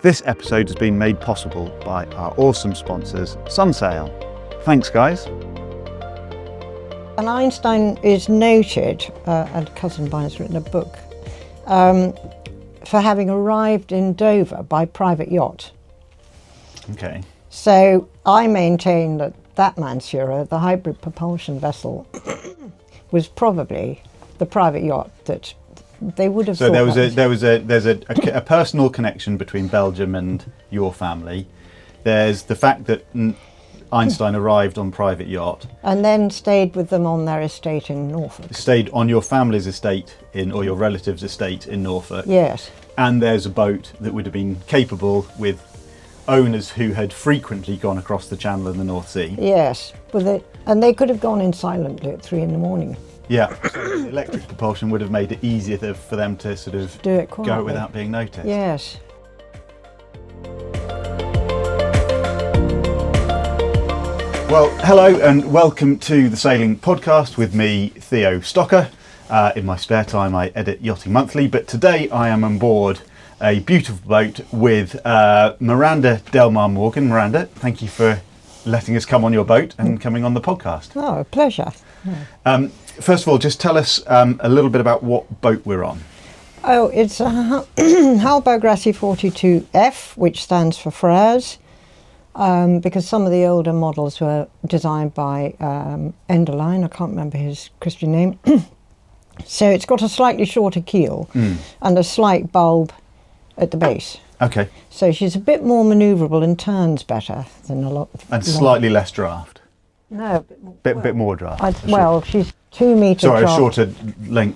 This episode has been made possible by our awesome sponsors, Sunsail. Thanks, guys. And Einstein is noted, and a cousin of mine has written a book, for having arrived in Dover by private yacht. Okay. So I maintain that Mansura, the hybrid propulsion vessel, was probably the private yacht that they would have. So there's a personal connection between Belgium and your family. There's the fact that Einstein arrived on private yacht and then stayed with them on their estate in Norfolk. Stayed on your family's estate or your relative's estate in Norfolk. Yes. And there's a boat that would have been capable with owners who had frequently gone across the Channel in the North Sea. Yes, and they could have gone in silently at 3 a.m. Yeah, so the electric propulsion would have made it easier for them to sort of do it quietly. Go without being noticed. Yes. Well, hello and welcome to the Sailing Podcast with me, Theo Stocker. In my spare time I edit Yachting Monthly, but today I am on board a beautiful boat with Miranda Delmar Morgan. Miranda, thank you for letting us come on your boat and coming on the podcast. Oh, a pleasure. Yeah. First of all, just tell us a little bit about what boat we're on. Oh, it's a Hallberg-Rassy 42F, which stands for Frères, because some of the older models were designed by Enderlein. I can't remember his Christian name. So it's got a slightly shorter keel and a slight bulb at the base. Okay. So she's a bit more manoeuvrable and turns better than a lot. And slightly less draft. No, bit more draft. She's 2 metres. Sorry, draft. shorter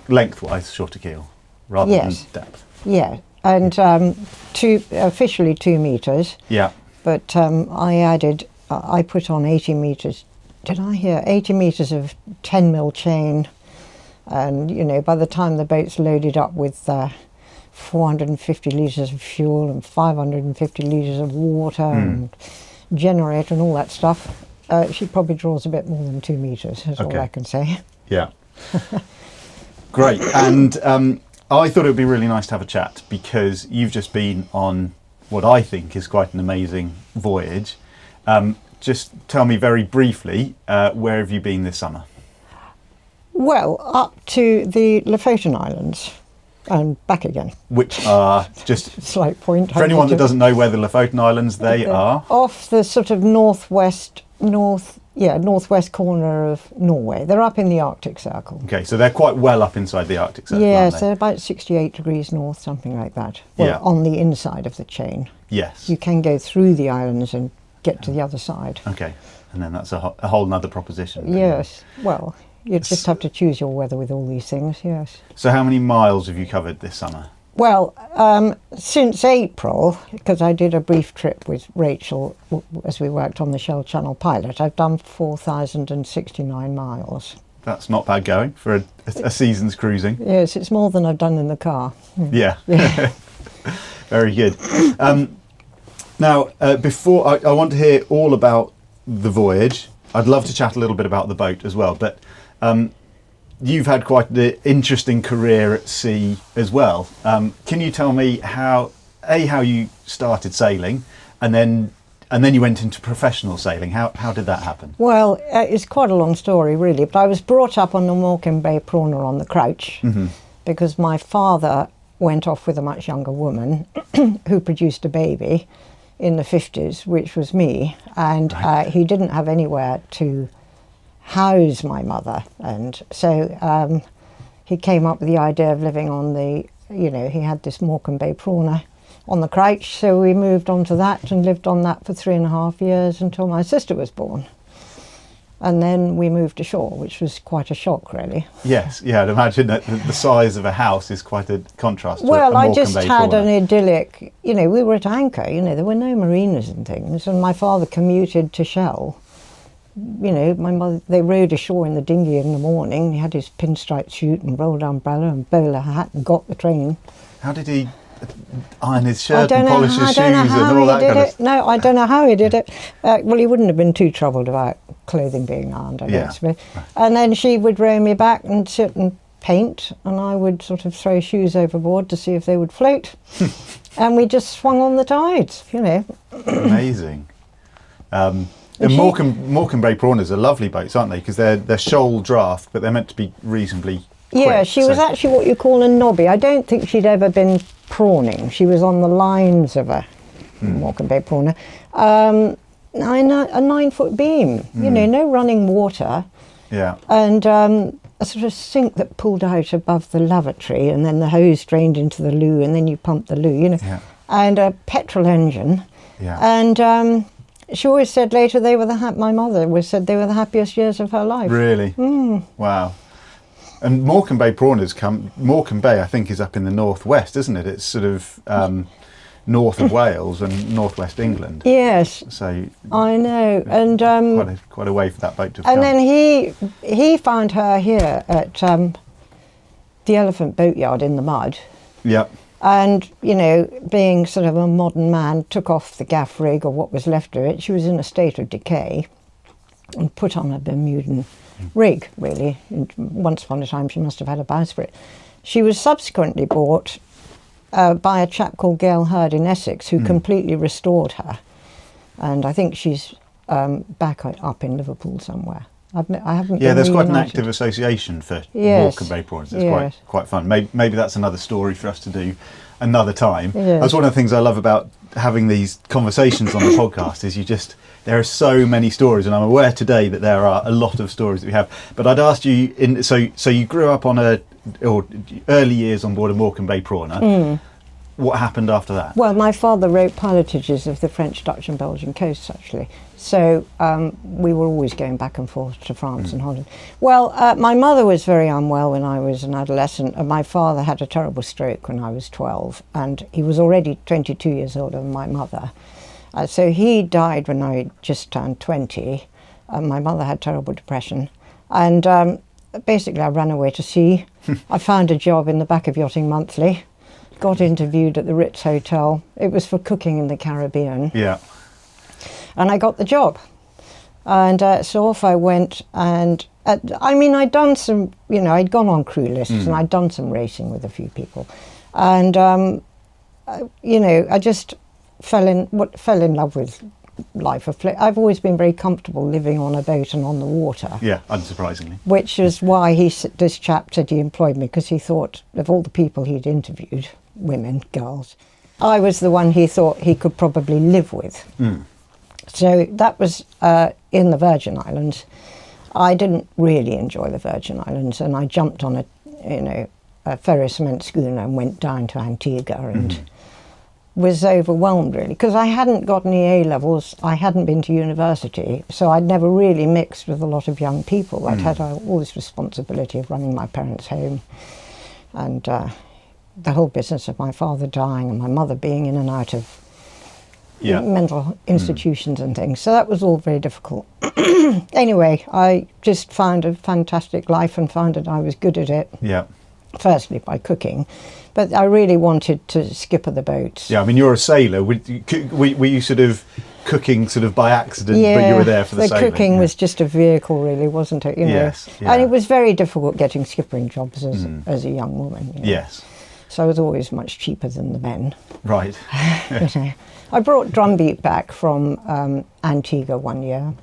lengthwise, shorter keel rather than depth. Yeah, and officially 2 metres. Yeah. But I put on 80 metres. Did I hear 80 metres of 10mm chain? And you know, by the time the boat's loaded up with 450 litres of fuel and 550 litres of water and generator and all that stuff, she probably draws a bit more than 2 metres, is all I can say. Yeah. Great. And I thought it would be really nice to have a chat because you've just been on what I think is quite an amazing voyage. Just tell me very briefly, where have you been this summer? Well, up to the Lofoten Islands and back again. Which are just... Slight point. For anyone that doesn't know where the Lofoten Islands, they are... Off the sort of northwest corner of Norway. They're up in the Arctic Circle. Okay, so they're quite well up inside the Arctic Circle, yes, aren't they? they're about 68 degrees north, something like that. Well, on the inside of the chain. Yes. You can go through the islands and get to the other side. Okay, and then that's a whole nother proposition. Yes, well, you just have to choose your weather with all these things, yes. So how many miles have you covered this summer? Well, since April, because I did a brief trip with Rachel as we worked on the Shell Channel pilot, I've done 4,069 miles. That's not bad going for a season's cruising. Yes, it's more than I've done in the car. Yeah. Very good. Now, before I want to hear all about the voyage. I'd love to chat a little bit about the boat as well, but you've had quite an interesting career at sea as well. Can you tell me how you started sailing, and then you went into professional sailing? How did that happen? Well, it's quite a long story, really. But I was brought up on the Morecambe Bay Prawner on the Crouch because my father went off with a much younger woman who produced a baby in the 50s, which was me, and he didn't have anywhere to house my mother, and so he came up with the idea of living on he had this Morecambe Bay Prawner on the Crouch, so we moved on to that and lived on that for 3.5 years until my sister was born. And then we moved ashore, which was quite a shock, really. Yes, yeah, I'd imagine that the size of a house is quite a contrast to a Well, Morecambe I just Bay had Prawner. an idyllic, we were at anchor, there were no marinas and things, and my father commuted to Shell. My mother, they rowed ashore in the dinghy in the morning. He had his pinstripe suit and rolled umbrella and bowler hat and got the train. How did he iron his shirt and polish his shoes and all that kind of stuff? No, I don't know how he did it. Well, he wouldn't have been too troubled about clothing being ironed, I guess. Right. And then she would row me back and sit and paint, and I would sort of throw shoes overboard to see if they would float. and we just swung on the tides, you know. Amazing. And she- Morecambe Bay prawners are lovely boats, aren't they? Because they're shoal draft, but they're meant to be reasonably quick. Yeah, she was actually what you call a nobby. I don't think she'd ever been prawning. She was on the lines of a Morecambe Bay prawner. A 9-foot beam, you know, no running water. Yeah. And a sort of sink that pulled out above the lavatory, and then the hose drained into the loo, and then you pumped the loo, you know. Yeah. And a petrol engine. Yeah. And she always said later my mother always said they were the happiest years of her life. Really? Wow. And Morecambe Bay prawners Morecambe Bay, I think, is up in the northwest, isn't it? It's sort of north of Wales and northwest England. Yes. So I know. And quite a way for that boat to have and come. then he found her here at the Elephant Boatyard in the mud. Yep. And, you know, being sort of a modern man, took off the gaff rig or what was left of it. She was in a state of decay and put on a Bermudan rig, really. And once upon a time, she must have had a bowsprit. She was subsequently bought by a chap called Gail Hurd in Essex, who completely restored her. And I think she's back up in Liverpool somewhere. I haven't. Yeah, been there's quite an reunited. active association for Yes. Morecambe Bay prawns. It's Yes. quite fun. Maybe that's another story for us to do another time. Yes. That's one of the things I love about having these conversations on the podcast is there are so many stories, and I'm aware today that there are a lot of stories that we have. But I'd asked you, so you grew up or early years on board a Morecambe Bay prawner. What happened after that? Well, my father wrote pilotages of the French, Dutch and Belgian coasts, actually. So we were always going back and forth to France and Holland. Well, my mother was very unwell when I was an adolescent, and my father had a terrible stroke when I was 12, and he was already 22 years older than my mother. So he died when I just turned 20. My mother had terrible depression. And basically I ran away to sea. I found a job in the back of Yachting Monthly. Got interviewed at the Ritz Hotel. It was for cooking in the Caribbean. Yeah. And I got the job. And so off I went. And I'd done some, you know, I'd gone on crew lists and I'd done some racing with a few people. And, you know, I just fell in love with life. I've always been very comfortable living on a boat and on the water. Yeah, unsurprisingly. Which is why this chap said he employed me, because he thought of all the people he'd interviewed, women, girls, I was the one he thought he could probably live with. So that was in the Virgin Islands. I didn't really enjoy the Virgin Islands, and I jumped on a ferry cement schooner and went down to Antigua and was overwhelmed, really, because I hadn't got any A-levels, I hadn't been to university, so I'd never really mixed with a lot of young people. I'd had all this responsibility of running my parents' home, and the whole business of my father dying and my mother being in and out of mental institutions and things. So that was all very difficult. Anyway, I just found a fantastic life and found that I was good at it. Yeah. Firstly by cooking, but I really wanted to skipper the boats. Yeah, I mean, you're a sailor. Were you sort of cooking sort of by accident, but you were there for the sailing? The cooking was just a vehicle, really, wasn't it? You know? Yes. Yeah. And it was very difficult getting skippering jobs as a young woman. You know? Yes. So I was always much cheaper than the men. Right. You know. I brought drumbeat back from Antigua one year,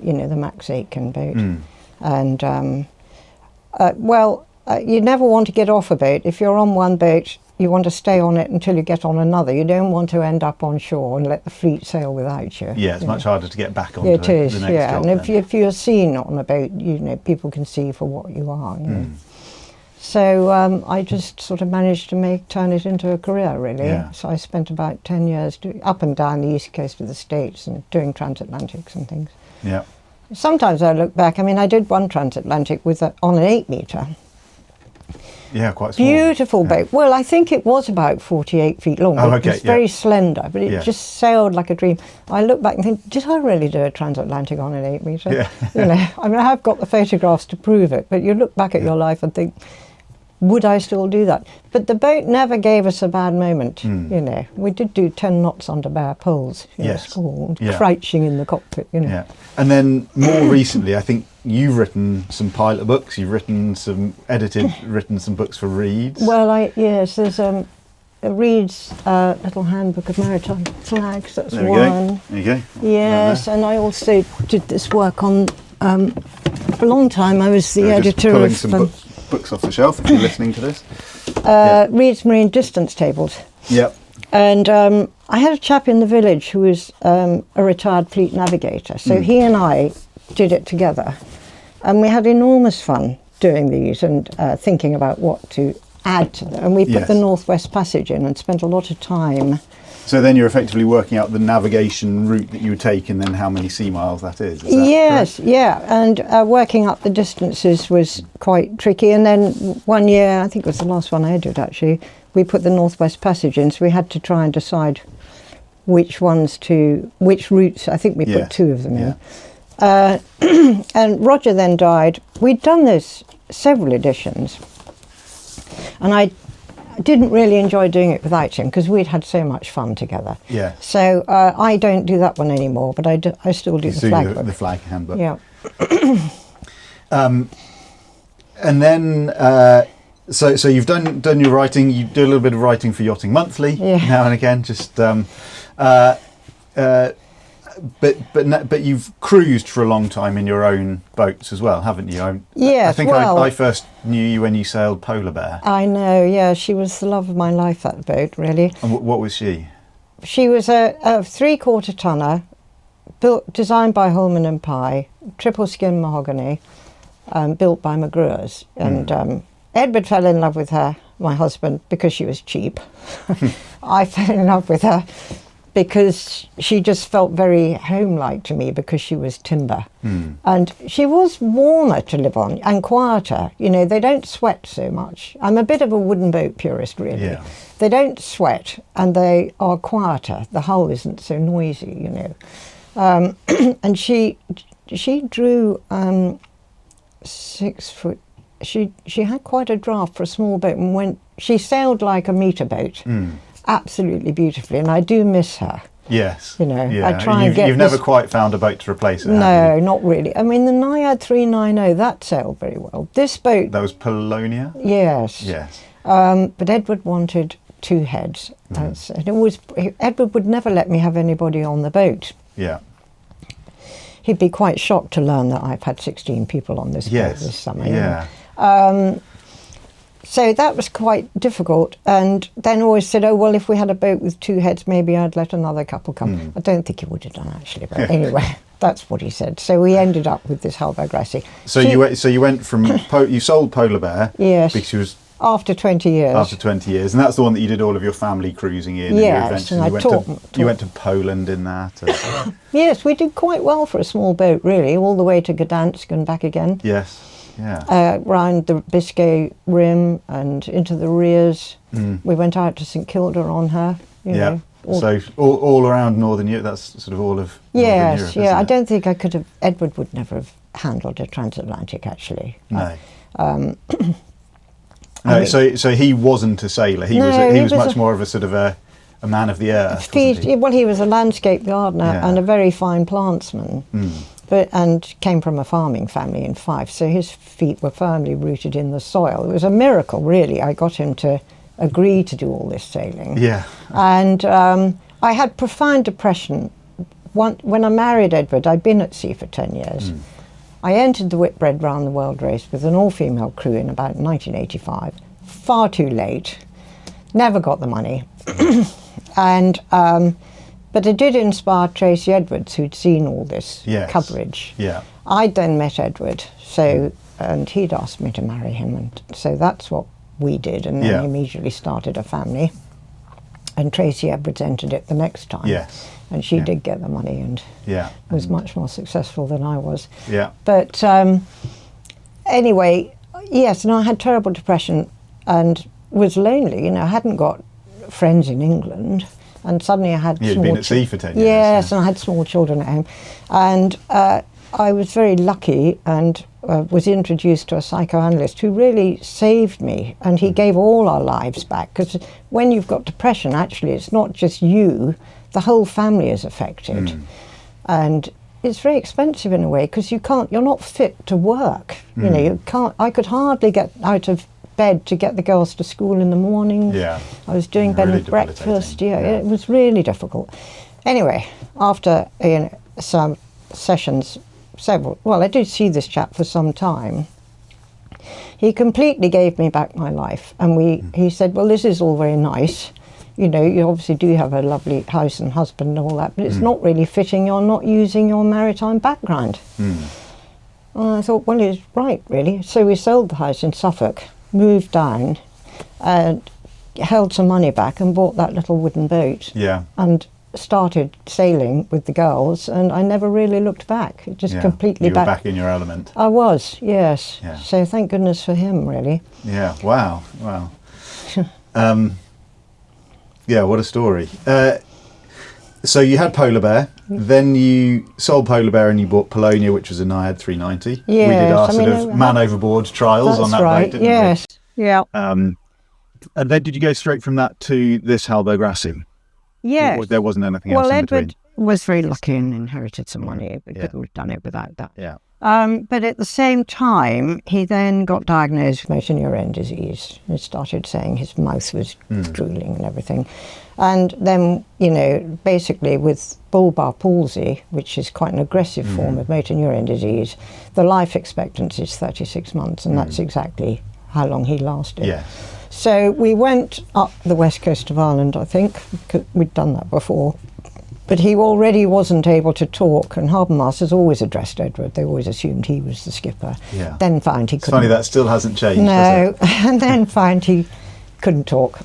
you know, the Max Aitken boat. And, you never want to get off a boat. If you're on one boat, you want to stay on it until you get on another. You don't want to end up on shore and let the fleet sail without you. Yeah, it's much harder to get back onto it is, the next yeah. job. And then. if you're seen on a boat, you know, people can see for what you are. You know. So I just sort of managed to turn it into a career, really. Yeah. So I spent about 10 years up and down the east coast of the States and doing transatlantics and things. Yeah. Sometimes I look back. I mean, I did one transatlantic on an 8-metre. Yeah, quite small. Beautiful boat. Well, I think it was about 48 feet long. Oh, okay, It was very slender, but it Yeah. just sailed like a dream. I look back and think, did I really do a transatlantic on an 8-metre? Yeah. You know, I mean, I have got the photographs to prove it, but you look back at your life and think, would I still do that? But the boat never gave us a bad moment, you know. We did do 10 knots under bare poles, you know, Yes. it's called, Yeah. crouching in the cockpit, you know. Yeah. And then more recently, I think you've written some pilot books, you've written some books for reads. Well, yes, there's Reed's little handbook of maritime flags. That's There we one. go. There you go. Yes, and I also did this work on. For a long time, I was the Just editor pulling of some books off the shelf if you're listening to this. Reed's Marine Distance Tables. Yep. And I had a chap in the village who was a retired fleet navigator. So he and I did it together. And we had enormous fun doing these and thinking about what to add to them. And we put the Northwest Passage in and spent a lot of time. So then you're effectively working out the navigation route that you would take and then how many sea miles that is. Is that Yes, correct? yeah. And working up the distances was quite tricky. And then one year, I think it was the last one I did actually, we put the Northwest Passage in. So we had to try and decide which routes. I think we put two of them in. And Roger then died. We'd done this several editions. And I didn't really enjoy doing it without him because we'd had so much fun together. Yeah. So I don't do that one anymore, but I still do the flag book. The flag handbook. Yeah. And then, so you've done your writing. You do a little bit of writing for Yachting Monthly now and again. Just, but you've cruised for a long time in your own boats as well, haven't you? Yes. I think I first knew you when you sailed Polar Bear. I know. Yeah, she was the love of my life. That boat, really. And what was she? She was a 3/4 tonner, designed by Holman and Pye, triple skin mahogany, built by McGruer's. And Edward fell in love with her, my husband, because she was cheap. I fell in love with her because she just felt very home-like to me because she was timber. And she was warmer to live on and quieter. You know, they don't sweat so much. I'm a bit of a wooden boat purist, really. Yeah. They don't sweat and they are quieter. The hull isn't so noisy, you know. And she drew 6 foot. She had quite a draft for a small boat, and when she sailed like a meter boat, absolutely beautifully, and I do miss her. Yes. You know, yeah. I try and get. You've never quite found a boat to replace it. No, not really. I mean, the Naiad 390 that sailed very well. This boat. That was Polonia. Yes. Yes. But Edward wanted 2 heads, and Edward would never let me have anybody on the boat. Yeah. He'd be quite shocked to learn that I've had 16 people on this boat this summer. Yeah. So that was quite difficult, and then always said, oh, well, if we had a boat with 2 heads, maybe I'd let another couple come. I don't think he would have done, actually, but anyway, that's what he said. So we ended up with this Hallberg-Rassy. So you went from, you sold Polar Bear. Yes. Because she was... After 20 years. After 20 years. And that's the one that you did all of your family cruising in. Yes, and you went to Poland in that. Yes, we did quite well for a small boat, really, all the way to Gdansk and back again. Yes. Yeah. Round the Biscay Rim and into the Rears. We went out to St Kilda on her. You know, so all around Northern Europe, that's sort of all of Northern Europe, I don't think I could have, Edward would never have handled a transatlantic, actually. No. No, so he wasn't a sailor. He was much more of a sort of a man of the earth. Well, he was a landscape gardener and a very fine plantsman. And came from a farming family in Fife, so his feet were firmly rooted in the soil. It was a miracle, really. I got him to agree to do all this sailing. Yeah. And I had profound depression. When I married Edward, I'd been at sea for 10 years. I entered the Whitbread Round the World race with an all-female crew in about 1985. Far too late. Never got the money. But it did inspire Tracey Edwards, who'd seen all this coverage. Yeah. I'd then met Edward, and he'd asked me to marry him, and so that's what we did, and then immediately started a family. And Tracey Edwards entered it the next time. Yes. And she did get the money and was much more successful than I was. Yeah. But anyway, yes, and I had terrible depression and was lonely. You know, I hadn't got friends in England. And suddenly I had You'd been at sea for 10 years. Yes, and I had small children at home. And I was very lucky and was introduced to a psychoanalyst who really saved me. And he gave all our lives back. Because when you've got depression, actually, it's not just you. The whole family is affected. And it's very expensive in a way because you're not fit to work. You know, you can't. I could hardly get out of bed to get the girls to school in the morning. Yeah. I was doing bed Really and breakfast. debilitating. Yeah, it was really difficult. Anyway, after some sessions, I did see this chap for some time. He completely gave me back my life, and he said, well, this is all very nice. You know, you obviously do have a lovely house and husband and all that, but it's not really fitting. You're not using your maritime background. And I thought, well, he's right, really. So we sold the house in Suffolk, moved down, and held some money back and bought that little wooden boat. Yeah. And started sailing with the girls, and I never really looked back. It just completely You were back in your element. I was, yes. Yeah. So thank goodness for him, really. Yeah. Wow. Yeah, what a story. So you had Polar Bear, then you sold Polar Bear and you bought Polonia, which was a Naiad 390. Yes, We did our sort of man overboard trials on that boat, didn't yes. we? Yeah. And then did you go straight from that to this Hallberg-Rassy? Yes. Or there wasn't anything else Well, in Edward between? was very lucky and inherited some money. We couldn't have done it without that. Yeah. But at the same time, he then got diagnosed with motor neurone disease. He started saying his mouth was drooling and everything. And then, you know, basically with bulbar palsy, which is quite an aggressive form of motor neurone disease, the life expectancy is 36 months, and that's exactly how long he lasted. Yeah. So we went up the west coast of Ireland, I think, because we'd done that before. But he already wasn't able to talk, and harbour masters always addressed Edward. They always assumed he was the skipper. Yeah. Then found he It's couldn't. funny, that still hasn't changed, No, has it? and then found he couldn't talk.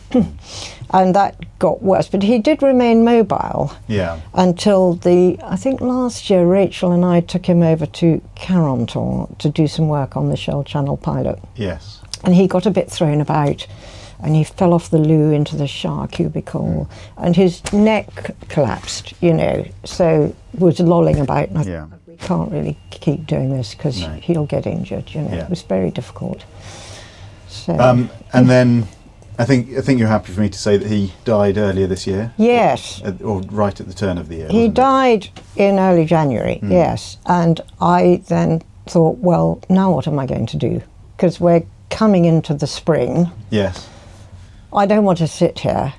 And that got worse. But he did remain mobile Yeah. until I think last year, Rachel and I took him over to Carentan to do some work on the Shell Channel pilot. Yes. And he got a bit thrown about, and he fell off the loo into the shower cubicle, and his neck collapsed, you know, so was lolling about. And I thought, we can't really keep doing this because he'll get injured, you know. It was very difficult. So, and then I think you're happy for me to say that he died earlier this year. Yes. Or right at the turn of the year. He died in early January, yes. And I then thought, well, now what am I going to do? Because we're coming into the spring. Yes. I don't want to sit here,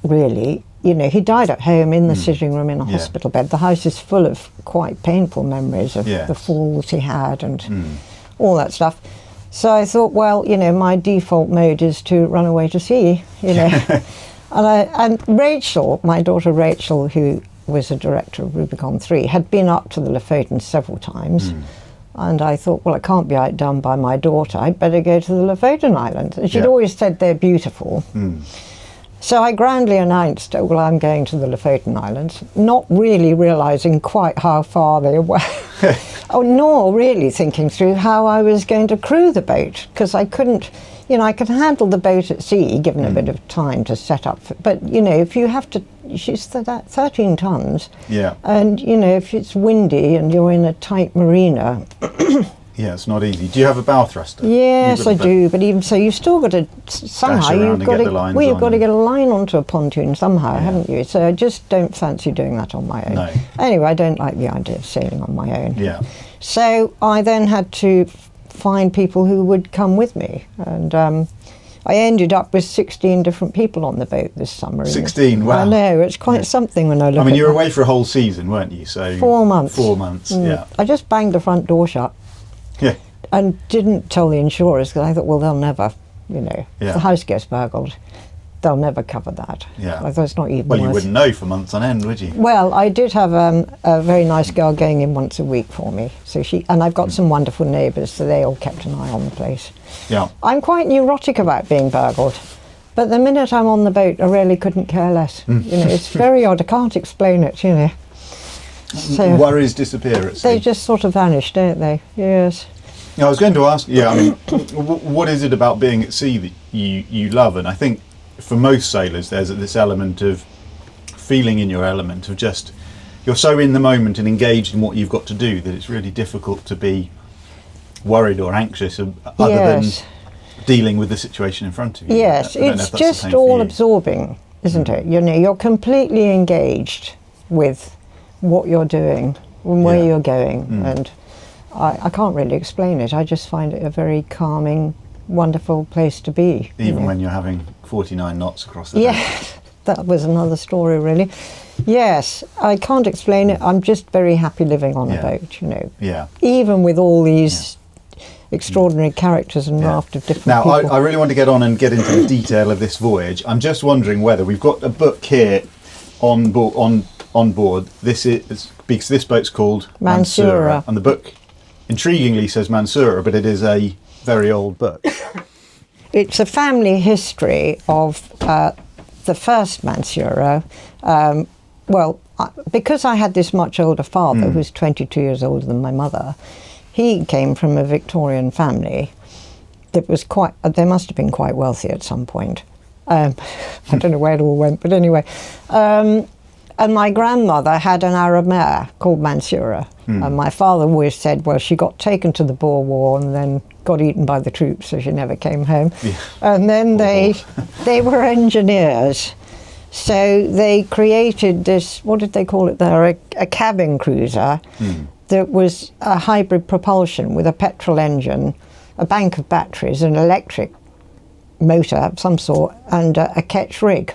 really. You know, he died at home in the sitting room in a hospital bed. The house is full of quite painful memories of the falls he had and all that stuff. So I thought, well, you know, my default mode is to run away to sea, you know. and Rachel, my daughter Rachel, who was a director of Rubicon 3, had been up to the Lofoten several times. And I thought, well, I can't be outdone by my daughter. I'd better go to the Lofoten Islands. And she'd always said they're beautiful. So I grandly announced, oh, well, I'm going to the Lofoten Islands, not really realising quite how far they were, nor really thinking through how I was going to crew the boat, because I couldn't, you know, I could handle the boat at sea, given a bit of time to set up. But, you know, if you have to, she's 13 tons. Yeah. And, you know, if it's windy and you're in a tight marina. Yeah, it's not easy. Do you have a bow thruster? Yes, I do. But even so, you've still got to somehow you've got to get a line onto a pontoon somehow, haven't you? So I just don't fancy doing that on my own. No. Anyway, I don't like the idea of sailing on my own. Yeah. So I then had to find people who would come with me, and I ended up with 16 different people on the boat this summer. 16, wow. I know, it's quite something when I look at it. I mean, you were away for a whole season, weren't you? So 4 months. 4 months, yeah. I just banged the front door shut. Yeah. And didn't tell the insurers, because I thought, well, they'll never, you know, if the house gets burgled, they'll never cover that. Yeah. I thought it's not even Well, worth. you wouldn't know for months on end, would you? Well, I did have a very nice girl going in once a week for me. So and I've got some wonderful neighbours, so they all kept an eye on the place. Yeah. I'm quite neurotic about being burgled. But the minute I'm on the boat, I really couldn't care less. You know, it's very odd. I can't explain it, you know. So Worries disappear at sea. they just sort of vanish, don't they? Yes. I was going to ask, I mean, what is it about being at sea that you love? And I think for most sailors, there's this element of feeling in your element, of just, you're so in the moment and engaged in what you've got to do that it's really difficult to be worried or anxious other than dealing with the situation in front of you. Yes, it's just all absorbing, isn't it? You know, you're completely engaged with what you're doing and where you're going, and I can't really explain it. I just find it a very calming wonderful place to be. Even when you're having 49 knots across the day. Yeah, that was another story, really. Yes, I can't explain it. I'm just very happy living on a boat, Yeah. Even with all these extraordinary characters and raft of different now, people. I really want to get into the detail of this voyage. I'm just wondering whether we've got a book here on board. This is because this boat's called Mansura. And the book intriguingly says Mansura, but it is a very old book. It's a family history of the first Mansura. Because I had this much older father who's 22 years older than my mother, he came from a Victorian family that was they must have been quite wealthy at some point. I don't know where it all went, but anyway. And my grandmother had an Arab mare called Mansura. And my father always said, well, she got taken to the Boer War and then got eaten by the troops, so she never came home. Yeah. And then they were engineers. So they created this, what did they call it there? A cabin cruiser that was a hybrid propulsion with a petrol engine, a bank of batteries, an electric motor of some sort, and a ketch rig.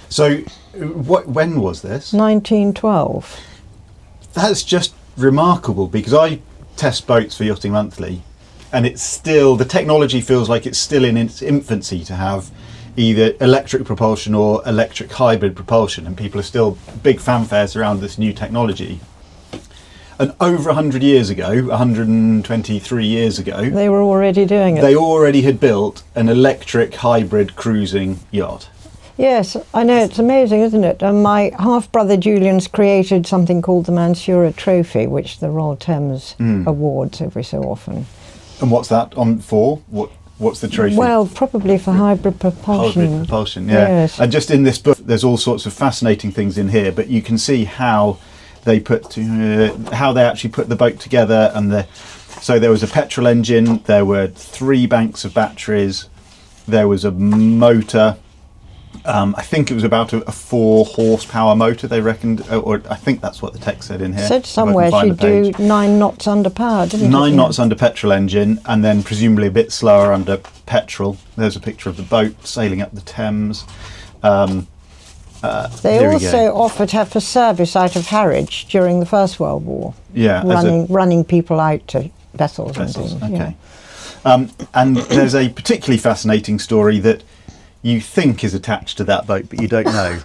So when was this? 1912. That's just remarkable, because I test boats for Yachting Monthly, and it's still, the technology feels like it's still in its infancy to have either electric propulsion or electric hybrid propulsion, and people are still big fanfares around this new technology. And over 100 years ago, 123 years ago, they were already doing it. They already had built an electric hybrid cruising yacht. Yes, I know, it's amazing, isn't it? And my half-brother Julian's created something called the Mansura Trophy, which the Royal Thames awards every so often. And what's that on for? What's the trophy? Well, probably for hybrid propulsion. Hybrid propulsion, yeah. Yes. And just in this book, there's all sorts of fascinating things in here, but you can see how they actually put the boat together. And so there was a petrol engine, there were 3 banks of batteries, there was a motor. I think it was about a 4 horsepower motor, they reckoned, or I think that's what the text said in here. It said somewhere she'd do 9 knots under power, didn't it? 9 knots under petrol engine, and then presumably a bit slower under petrol. There's a picture of the boat sailing up the Thames. They also offered her for service out of Harwich during the First World War. Yeah, running people out to vessels and things. Okay. Yeah. And there's a particularly fascinating story that you think is attached to that boat, but you don't know.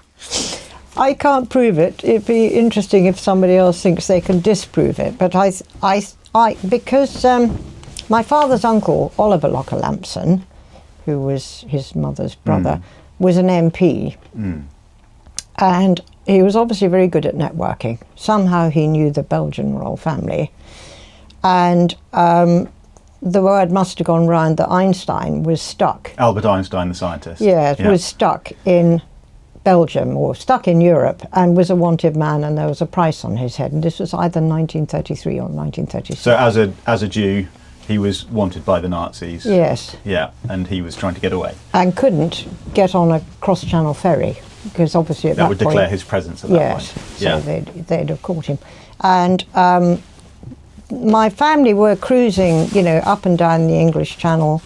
I can't prove it. It'd be interesting if somebody else thinks they can disprove it. But because my father's uncle, Oliver Locker Lampson, who was his mother's brother, was an MP. And he was obviously very good at networking. Somehow he knew the Belgian royal family. And the word must have gone round that Einstein was stuck. Albert Einstein, the scientist. Yeah, was stuck in Belgium or stuck in Europe and was a wanted man, and there was a price on his head. And this was either 1933 or 1936. So as a Jew, he was wanted by the Nazis. Yes. Yeah, and he was trying to get away. And couldn't get on a cross-channel ferry because obviously at that would point, declare his presence at that point. So they'd have caught him. And my family were cruising, up and down the English Channel,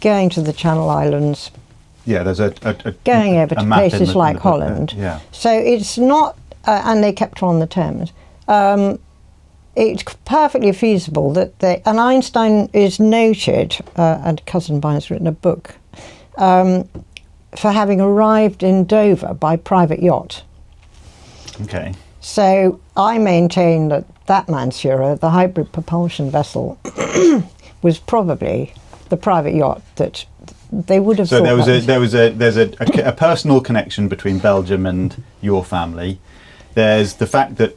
going to the Channel Islands. Yeah, there's going over to places like Holland. Yeah. So it's not, and they kept on the Thames. It's perfectly feasible that and Einstein is noted, and Cousin Bynes written a book, for having arrived in Dover by private yacht. Okay. So I maintain that Mansura, the hybrid propulsion vessel, was probably the private yacht that they would have. So there's a personal connection between Belgium and your family. There's the fact that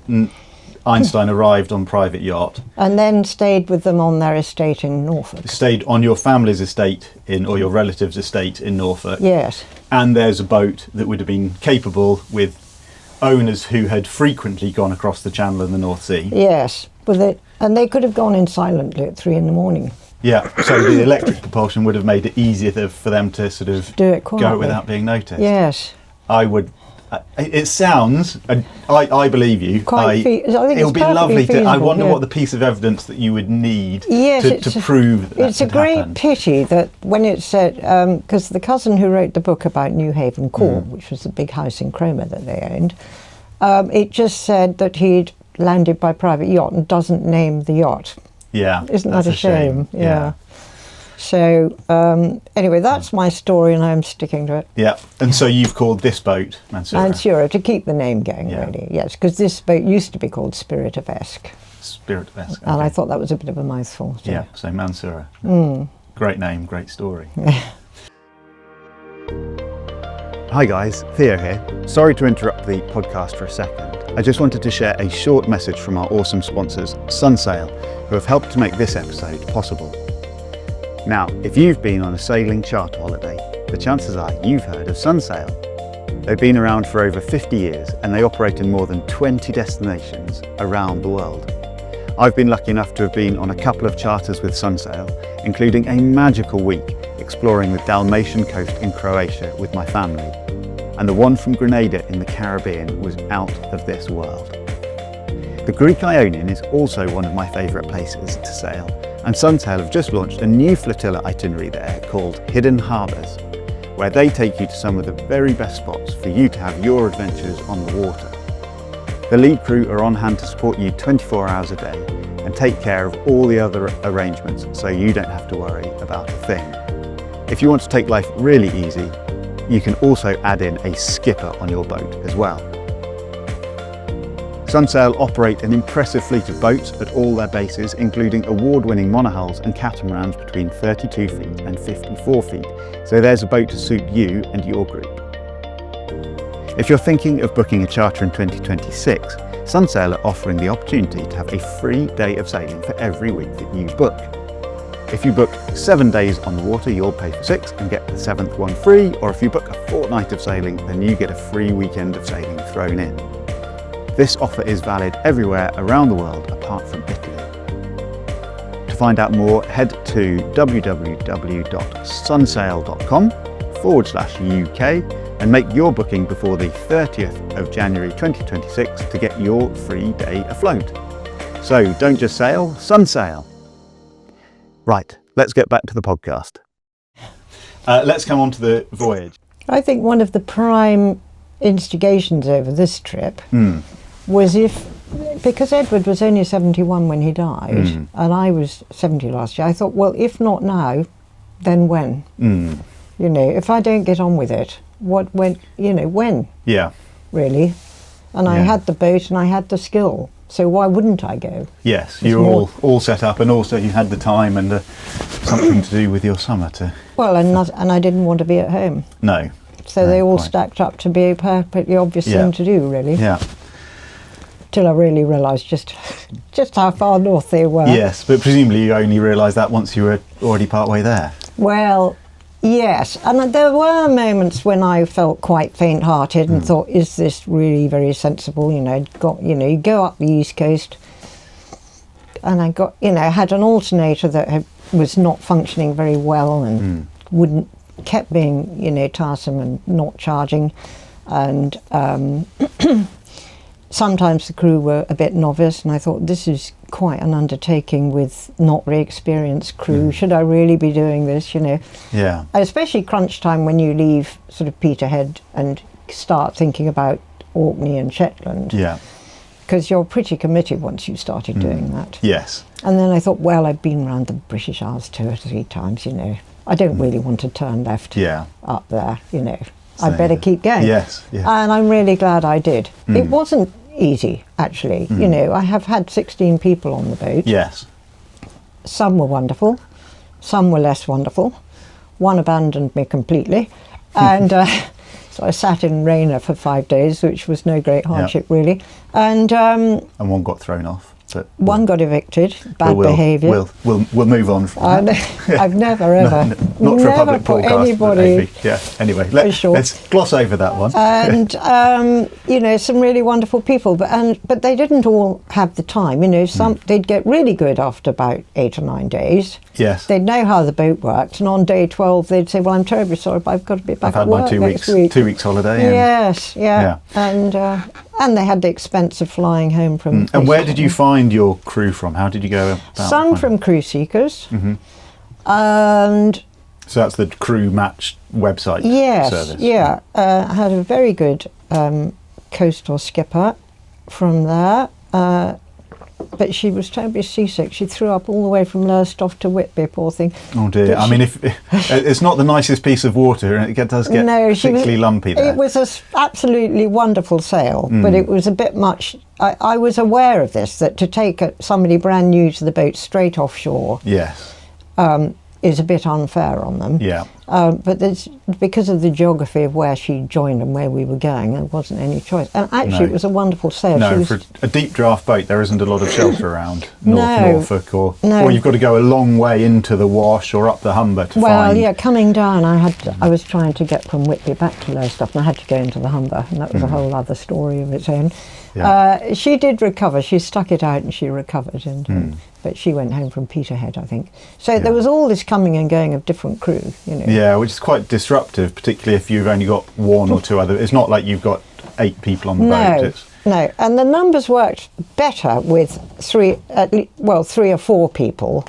Einstein arrived on private yacht and then stayed with them on their estate in Norfolk. Stayed on your family's estate or your relative's estate in Norfolk. Yes. And there's a boat that would have been capable with owners who had frequently gone across the Channel and the North Sea. Yes, and they could have gone in silently at 3 a.m. Yeah, so the electric propulsion would have made it easier for them to sort of do it quietly, go without being noticed. Yes. I would It sounds, I believe you. I think it would be perfectly lovely to. I feasible, wonder yeah. what the piece of evidence that you would need Yes, to prove that it's a had great happened. pity that when it said, because the cousin who wrote the book about New Haven Court, which was the big house in Cromer that they owned, it just said that he'd landed by private yacht and doesn't name the yacht. Yeah, Isn't that's that a shame? Yeah. So anyway, that's my story, and I'm sticking to it. Yeah, and so you've called this boat Mansura. Mansura, to keep the name going, Yeah. really. Yes, because this boat used to be called Spirit-of-esque. Spirit-of-esque. And I okay. thought that was a bit of a mouthful. So. Yeah, so Mansura. Great name, great story. Hi guys, Theo here. Sorry to interrupt the podcast for a second. I just wanted to share a short message from our awesome sponsors, Sunsail, who have helped to make this episode possible. Now, if you've been on a sailing charter holiday, the chances are you've heard of Sunsail. They've been around for over 50 years and they operate in more than 20 destinations around the world. I've been lucky enough to have been on a couple of charters with Sunsail, including a magical week exploring the Dalmatian coast in Croatia with my family. And the one from Grenada in the Caribbean was out of this world. The Greek Ionian is also one of my favourite places to sail, and Sunsail have just launched a new flotilla itinerary there called Hidden Harbours, where they take you to some of the very best spots for you to have your adventures on the water. The lead crew are on hand to support you 24 hours a day and take care of all the other arrangements so you don't have to worry about a thing. If you want to take life really easy, you can also add in a skipper on your boat as well. Sunsail operate an impressive fleet of boats at all their bases, including award-winning monohulls and catamarans between 32 feet and 54 feet, so there's a boat to suit you and your group. If you're thinking of booking a charter in 2026, Sunsail are offering the opportunity to have a free day of sailing for every week that you book. If you book 7 days on the water, you'll pay for 6 and get the 7th one free, or if you book a fortnight of sailing, then you get a free weekend of sailing thrown in. This offer is valid everywhere around the world apart from Italy. To find out more, head to www.sunsail.com/UK and make your booking before the 30th of January 2026 to get your free day afloat. So don't just sail, sunsail. Right, let's get back to the podcast. Let's come on to the voyage. I think one of the prime instigations over this trip was because Edward was only 71 when he died, and I was 70 last year, I thought, well, if not now, then when? You know, if I don't get on with it, when? Yeah. Really? And I had the boat and I had the skill, so why wouldn't I go? Yes, you're all set up, and also you had the time and something to do with your summer to... Well, and I didn't want to be at home. No. So No, they all quite. stacked up to be a perfectly obvious thing to do, really. Yeah. Till I really realised just how far north they were. Yes, but presumably you only realised that once you were already part way there. Well, yes, and there were moments when I felt quite faint-hearted and thought, is this really very sensible? You know, you go up the east coast, and I got, had an alternator that was not functioning very well and kept being, tiresome and not charging, and sometimes the crew were a bit novice, and I thought, this is quite an undertaking with not very experienced crew. Should I really be doing this, Yeah. Especially crunch time when you leave sort of Peterhead and start thinking about Orkney and Shetland. Yeah. Because you're pretty committed once you've started doing that. Yes. And then I thought, well, I've been round the British Isles 2 or 3 times, I don't really want to turn left up there, I better keep going. Yes. Yeah. And I'm really glad I did. It wasn't easy, actually. I have had 16 people on the boat. Yes. Some were wonderful, some were less wonderful. One abandoned me completely. And so I sat in Rainer for 5 days, which was no great hardship, really. And one got thrown off. But One got evicted, bad we'll, behaviour. We'll move on from that. I've never ever, Not for a never public put podcast. anybody. Maybe. Yeah. Anyway, let's gloss over that one. And some really wonderful people, but they didn't all have the time. They'd get really good after about 8 or 9 days. Yes. They'd know how the boat worked, and on day 12 they'd say, "Well, I'm terribly sorry, but I've got to be back at work I've had my 2 next week." holiday. Yes, yeah. And they had the expense of flying home from. And where did you find your crew from? How did you go about? Some from Crew Seekers, and so that's the crew match website. yes, service. yeah. I had a very good coastal skipper from there. But she was terribly seasick. She threw up all the way from Lowestoft to Whitby, poor thing. Oh dear. I mean, if it's not the nicest piece of water, and it does get particularly lumpy there. It was an absolutely wonderful sail, but it was a bit much. I was aware of this, that to take somebody brand new to the boat straight offshore Yes. is a bit unfair on them. Yeah. But because of the geography of where she joined and where we were going, there wasn't any choice. And actually, it was a wonderful sail. No, for a deep draft boat, there isn't a lot of shelter around Norfolk, or you've got to go a long way into the Wash or up the Humber to find. Well, yeah, coming down, I was trying to get from Whitby back to Lowestoft, and I had to go into the Humber, and that was a whole other story of its own. Yeah. She did recover. She stuck it out and she recovered, but she went home from Peterhead, I think. So there was all this coming and going of different crew, Yeah, which is quite disruptive, particularly if you've only got one or two other. It's not like you've got 8 people on the boat. No, and the numbers worked better with 3 or 4 people.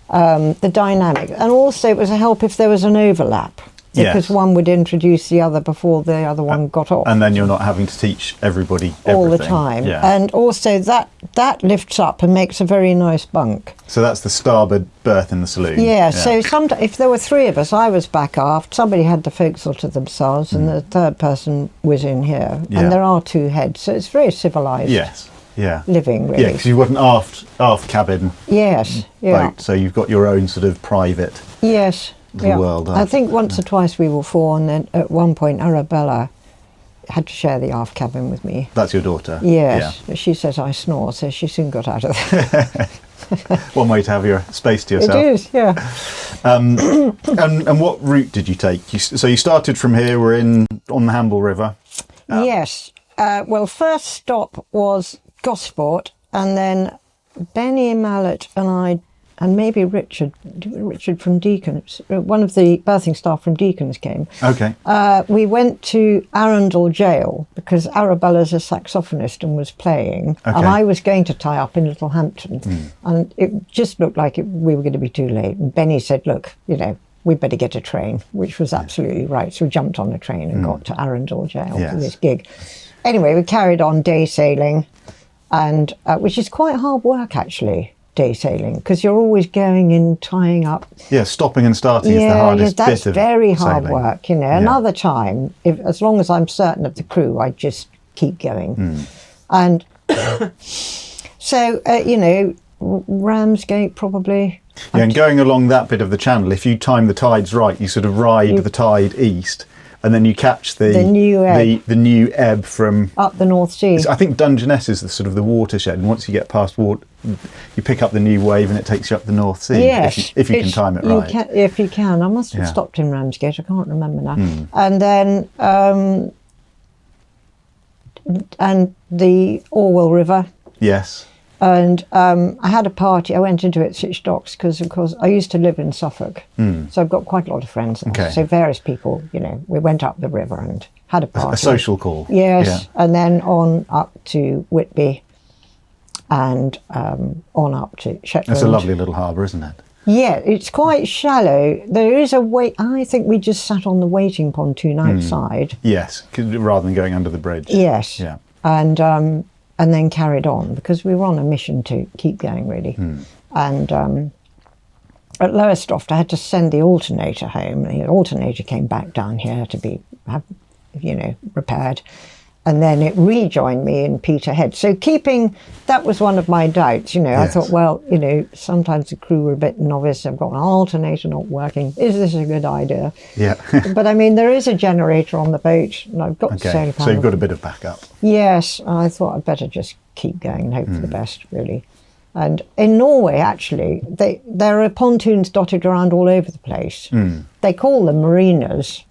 The dynamic, and also it was a help if there was an overlap. Because one would introduce the other before the other one got off. And then you're not having to teach everybody everything. All the time. Yeah. And also that lifts up and makes a very nice bunk. So that's the starboard berth in the saloon. Yeah, so if there were 3 of us, I was back aft, somebody had the forecastle to themselves, and the third person was in here. Yeah. And there are 2 heads, so it's very civilised. Yes. Yeah. Living, really. Yeah, because you've got an aft cabin boat, so you've got your own sort of private world. I think once or twice we were 4, and then at one point Arabella had to share the aft cabin with me. That's your daughter? Yes. Yeah. She says I snore, so she soon got out of there. One way to have your space to yourself. It is, yeah. And what route did you take? So you started from here, we're on the Hamble River. Yes. Well, first stop was Gosport, and then Benny Mallet and I, and maybe Richard from Deacons, one of the berthing staff from Deacons came. Okay. We went to Arundel Jail because Arabella's a saxophonist and was playing, and I was going to tie up in Littlehampton, and it just looked like we were going to be too late. And Benny said, "Look, we'd better get a train," which was absolutely right. So we jumped on a train and got to Arundel Jail for this gig. Anyway, we carried on day sailing, and which is quite hard work actually. Day sailing, because you're always going in, tying up. Yeah, stopping and starting is the hardest bit of that's very hard sailing. Work, Another time, as long as I'm certain of the crew, I just keep going. And so, Ramsgate probably. Yeah, and going along that bit of the channel, if you time the tides right, you sort of ride the tide east, and then you catch the new ebb from up the North Sea. I think Dungeness is the sort of the watershed, and once you get past you pick up the new wave and it takes you up the North Sea. Yes, if you can time it right. If you can. I must have stopped in Ramsgate, I can't remember now. And then and the Orwell River. Yes. And I had a party. I went into Ipswich Docks because, of course, I used to live in Suffolk. So I've got quite a lot of friends there. Okay. So various people, we went up the river and had a party. A social call. Yes. Yeah. And then on up to Whitby and on up to Shetland. That's a lovely little harbour, isn't it? Yeah, it's quite shallow. There is I think we just sat on the waiting pontoon outside. Yes, rather than going under the bridge. Yes. Yeah. And then carried on because we were on a mission to keep going, really. And at Lowestoft, I had to send the alternator home. The alternator came back down here to be repaired. and then it rejoined me in Peterhead. So that was one of my doubts, I Yes. thought, well, sometimes the crew were a bit novice. I've got an alternator not working. Is this a good idea? Yeah. But I mean, there is a generator on the boat, and I've got solar Okay. panel. So you've got a bit of backup. Yes, I thought I'd better just keep going and hope for the best, really. And in Norway, actually, there are pontoons dotted around all over the place. They call them marinas.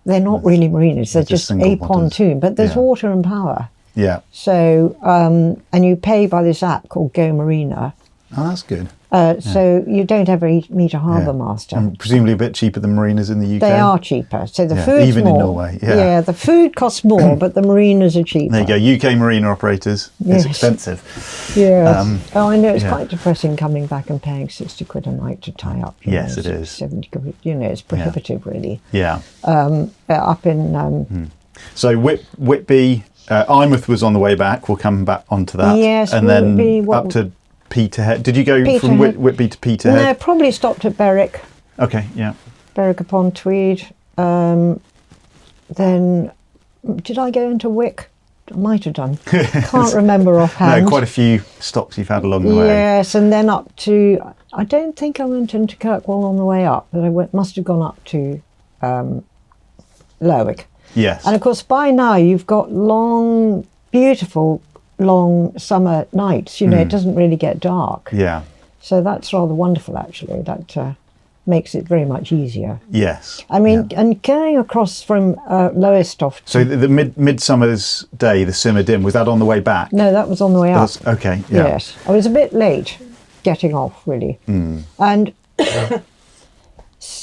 They're not really marinas, they're just single a pontoon, but there's water and power. Yeah. So, and you pay by this app called Go Marina. Oh, that's good. So you don't ever meet a harbour master. And presumably a bit cheaper than marinas in the UK. They are cheaper. So the food's even more. in Norway. Yeah. Yeah, the food costs more, but the marinas are cheaper. There you go. UK marina operators. Yes. It's expensive. Yeah. I know it's quite depressing coming back and paying 60 quid a night to tie up. Yes, it is. 70 quid. It's prohibitive, really. Yeah. Up in. So Whitby, Eyemouth was on the way back. We'll come back onto that. Yes, and then Whitby, up to Peterhead. Did you go from Peterhead. Whitby to Peterhead? No, probably stopped at Berwick. Okay, yeah. Berwick upon Tweed. Then did I go into Wick? I might have done. Can't remember offhand. No, quite a few stops you've had along the way. Yes, and then up to. I don't think I went into Kirkwall on the way up, but must have gone up to Lerwick. Yes. And of course, by now you've got long, beautiful, long summer nights. It doesn't really get dark. Yeah. So that's rather wonderful, actually. That makes it very much easier. Yes. I mean, and going across from Lowestoft. So the Midsummer's Day, the Simmer Dim, was that on the way back? No, that was on the way up. Okay, yeah. Yes. I was a bit late getting off, really. And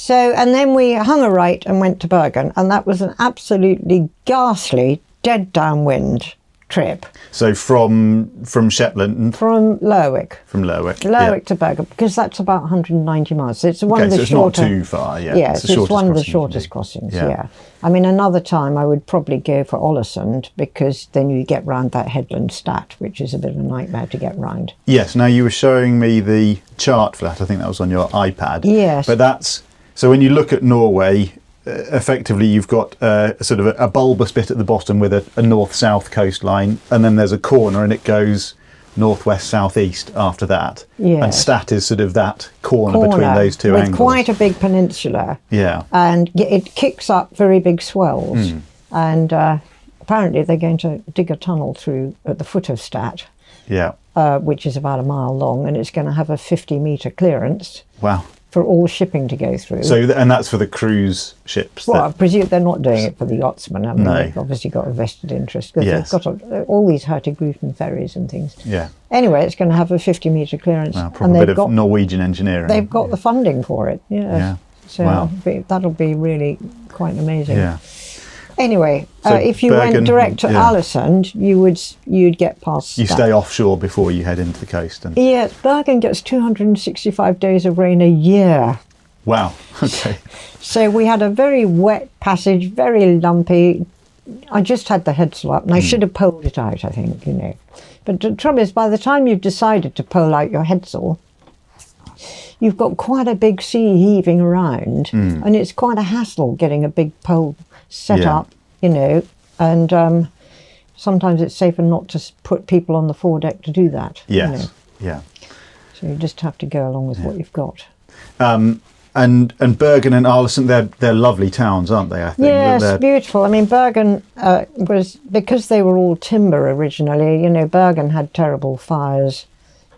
and then we hung a right and went to Bergen, and that was an absolutely ghastly, dead downwind trip. So from Shetland? From Lerwick. From Lerwick. To Bergen, because that's about 190 miles. So it's one of the it's shorter. not too far, yeah. Yes, it's one of the crossing shortest crossings, yeah. I mean, another time I would probably go for Ålesund, because then you get round that headland Stat, which is a bit of a nightmare to get round. Yes, now you were showing me the chart for that. I think that was on your iPad. Yes. But so when you look at Norway, effectively you've got sort of a bulbous bit at the bottom with a north-south coastline, and then there's a corner and it goes northwest southeast after that. Yes. And Stat is sort of that corner between those two with angles. quite a big peninsula. Yeah. And it kicks up very big swells. And apparently they're going to dig a tunnel through at the foot of Stat, Yeah. which is about a mile long, and it's going to have a 50-metre clearance Wow. for all shipping to go through. So and that's for the cruise ships. Well, I presume they're not doing it for the yachtsmen. I mean, No. they've obviously got a vested interest, because Yes. they've got all these Hurtigruten ferries and things. Yeah. Anyway, it's going to have a 50-metre clearance. Well, probably a bit of Norwegian engineering. They've got the funding for it, yes. Yeah. So Wow. that'll be really quite amazing. Yeah. Anyway, So if you Bergen, went direct to yeah. Ålesund, you'd get past You that. stay offshore before you head into the coast. And Yes, Bergen gets 265 days of rain a year. wow. Okay. So we had a very wet passage, very lumpy. I just had the headsail up, and I should have poled it out, I think, But the trouble is, by the time you've decided to pole out your headsail, you've got quite a big sea heaving around, and it's quite a hassle getting a big pole set up, and sometimes it's safer not to put people on the foredeck to do that. Yes. Yeah. So you just have to go along with what you've got. And Bergen and Ålesund, they're lovely towns, aren't they? I think. Yes, beautiful. I mean, Bergen was, because they were all timber originally. Bergen had terrible fires,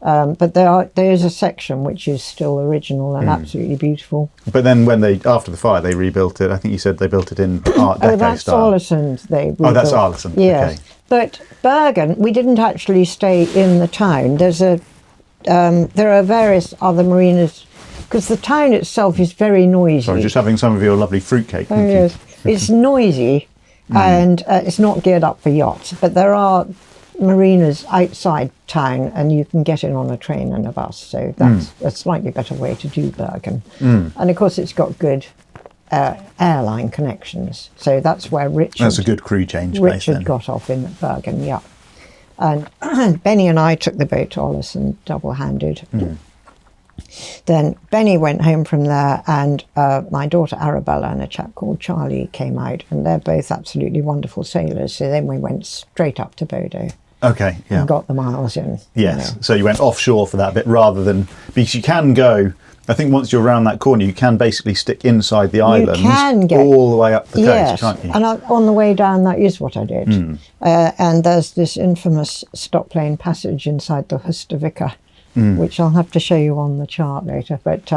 but there is a section which is still original and absolutely beautiful. But then after the fire, they rebuilt it. I think you said they built it in Art Deco that's style. Ålesund. They rebuilt. Oh, that's Ålesund. Yes, Okay. but Bergen, we didn't actually stay in the town. There are various other marinas, because the town itself is very noisy. Sorry, just having some of your lovely fruitcake. Oh, Thank you. yes. It's noisy, and it's not geared up for yachts, but there are marinas outside town, and you can get in on a train and a bus, so that's a slightly better way to do Bergen. And of course it's got good airline connections, so that's where That's a good crew change place Richard then. got off in Bergen, yeah. And Benny and I took the boat to Ålesund double-handed. Then Benny went home from there, and my daughter Arabella and a chap called Charlie came out, and they're both absolutely wonderful sailors. So then we went straight up to Bodo. Okay, yeah. And got the miles in. Yes, so you went offshore for that bit rather than, because you can go, I think once you're around that corner, you can basically stick inside the islands all the way up the coast, can't you? And on the way down, that is what I did. And there's this infamous stop plane passage inside the Hustavika, which I'll have to show you on the chart later. But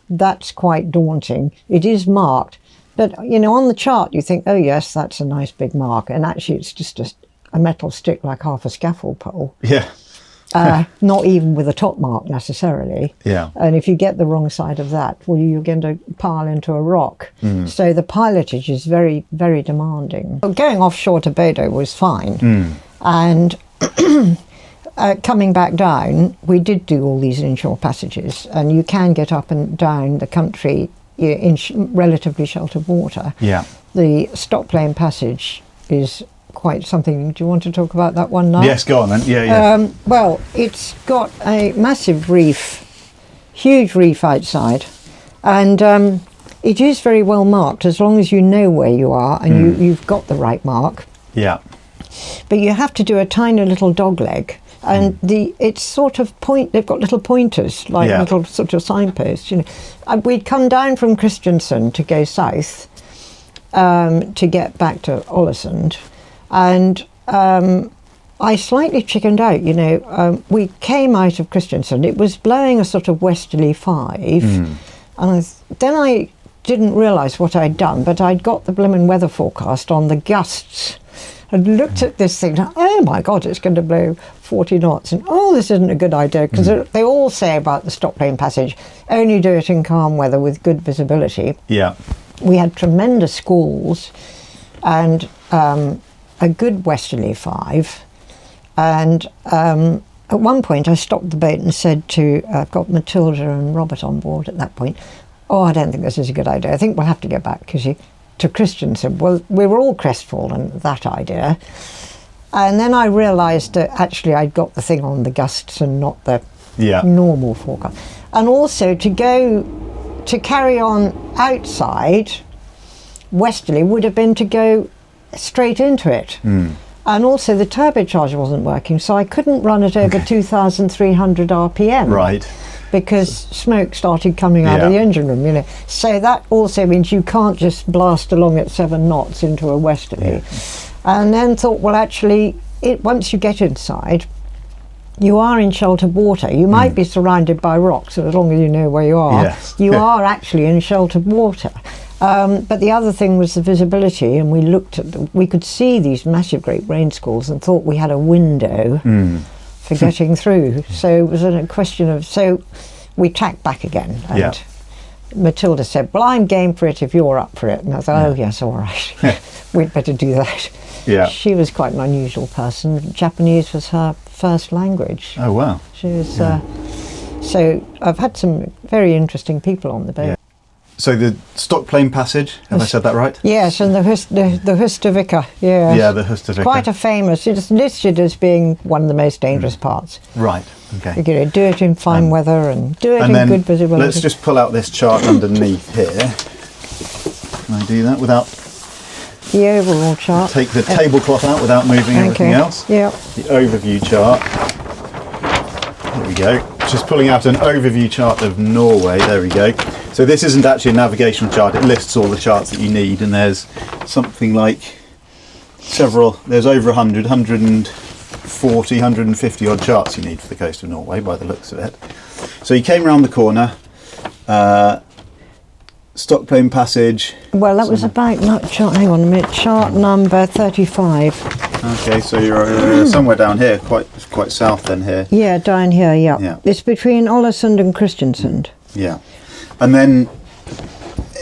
that's quite daunting. It is marked. But, you know, on the chart, you think, oh, yes, that's a nice big mark. And actually, it's just a metal stick like half a scaffold pole. Yeah. Not even with a top mark necessarily. Yeah. And if you get the wrong side of that, well, you're going to pile into a rock. So the pilotage is very, very demanding. Going offshore to Bodo was fine. And coming back down, we did do all these inshore passages, and you can get up and down the country in relatively sheltered water. Yeah. The stop plane passage is quite something. Do you want to talk about that one now? Yes, go on then. Yeah. Well, it's got a massive reef, huge reef outside, and it is very well marked as long as you know where you are and you've got the right mark. Yeah. But you have to do a tiny little dog leg, and it's sort of they've got little pointers, like little sort of signposts. You know, we'd come down from Christiansand to go south to get back to Ålesund. And I slightly chickened out, you know. We came out of Christiansand. It was blowing a sort of westerly 5. And then I didn't realise what I'd done, but I'd got the blooming weather forecast on the gusts. I'd looked at this thing, oh my God, it's going to blow 40 knots. And this isn't a good idea, because they all say about the stop plane passage, only do it in calm weather with good visibility. Yeah. We had tremendous squalls and a good westerly 5, and at one point I stopped the boat and said I've got Matilda and Robert on board at that point, I don't think this is a good idea, I think we'll have to go back to Christiansand. Well, we were all crestfallen at that idea, and then I realised that actually I'd got the thing on the gusts and not the normal forecast, and also to carry on outside westerly would have been to go straight into it. And also the turbocharger wasn't working, so I couldn't run it over 2,300 RPM. Right. Because smoke started coming out of the engine room, you know. So that also means you can't just blast along at 7 knots into a westerly. And then thought, well, actually, once you get inside, you are in sheltered water. You might be surrounded by rocks, as long as you know where you are. You are actually in sheltered water. But the other thing was the visibility, and we could see these massive great rain squalls and thought we had a window for getting through. So it was a question of, so we tacked back again, and Matilda said, well, I'm game for it if you're up for it. And I thought, oh yes, all right, we'd better do that. She was quite an unusual person. Japanese was her first language. Oh wow. She was, so I've had some very interesting people on the boat. So the stop plane passage, have I said that right? Yes, and the Hustavika, Yeah, the Hustavika. Quite a famous, it's listed as being one of the most dangerous parts. Right, okay. You know, do it in fine weather and do it in good visibility. Let's just pull out this chart underneath here. Can I do that without... The overall chart. Take the tablecloth out without moving everything else. Yeah. The overview chart. There we go. Just pulling out an overview chart of Norway. There we go. So this isn't actually a navigational chart. It lists all the charts that you need, and there's something like there's over 100, 140, 150 odd charts you need for the coast of Norway by the looks of it. So you came around the corner, stop plane passage. Well, that was about, hang on a minute, chart number 35. Okay, so you're somewhere down here, quite south then here. Yeah, down here, yeah. It's between Ålesund and Christiansand. Yeah. And then,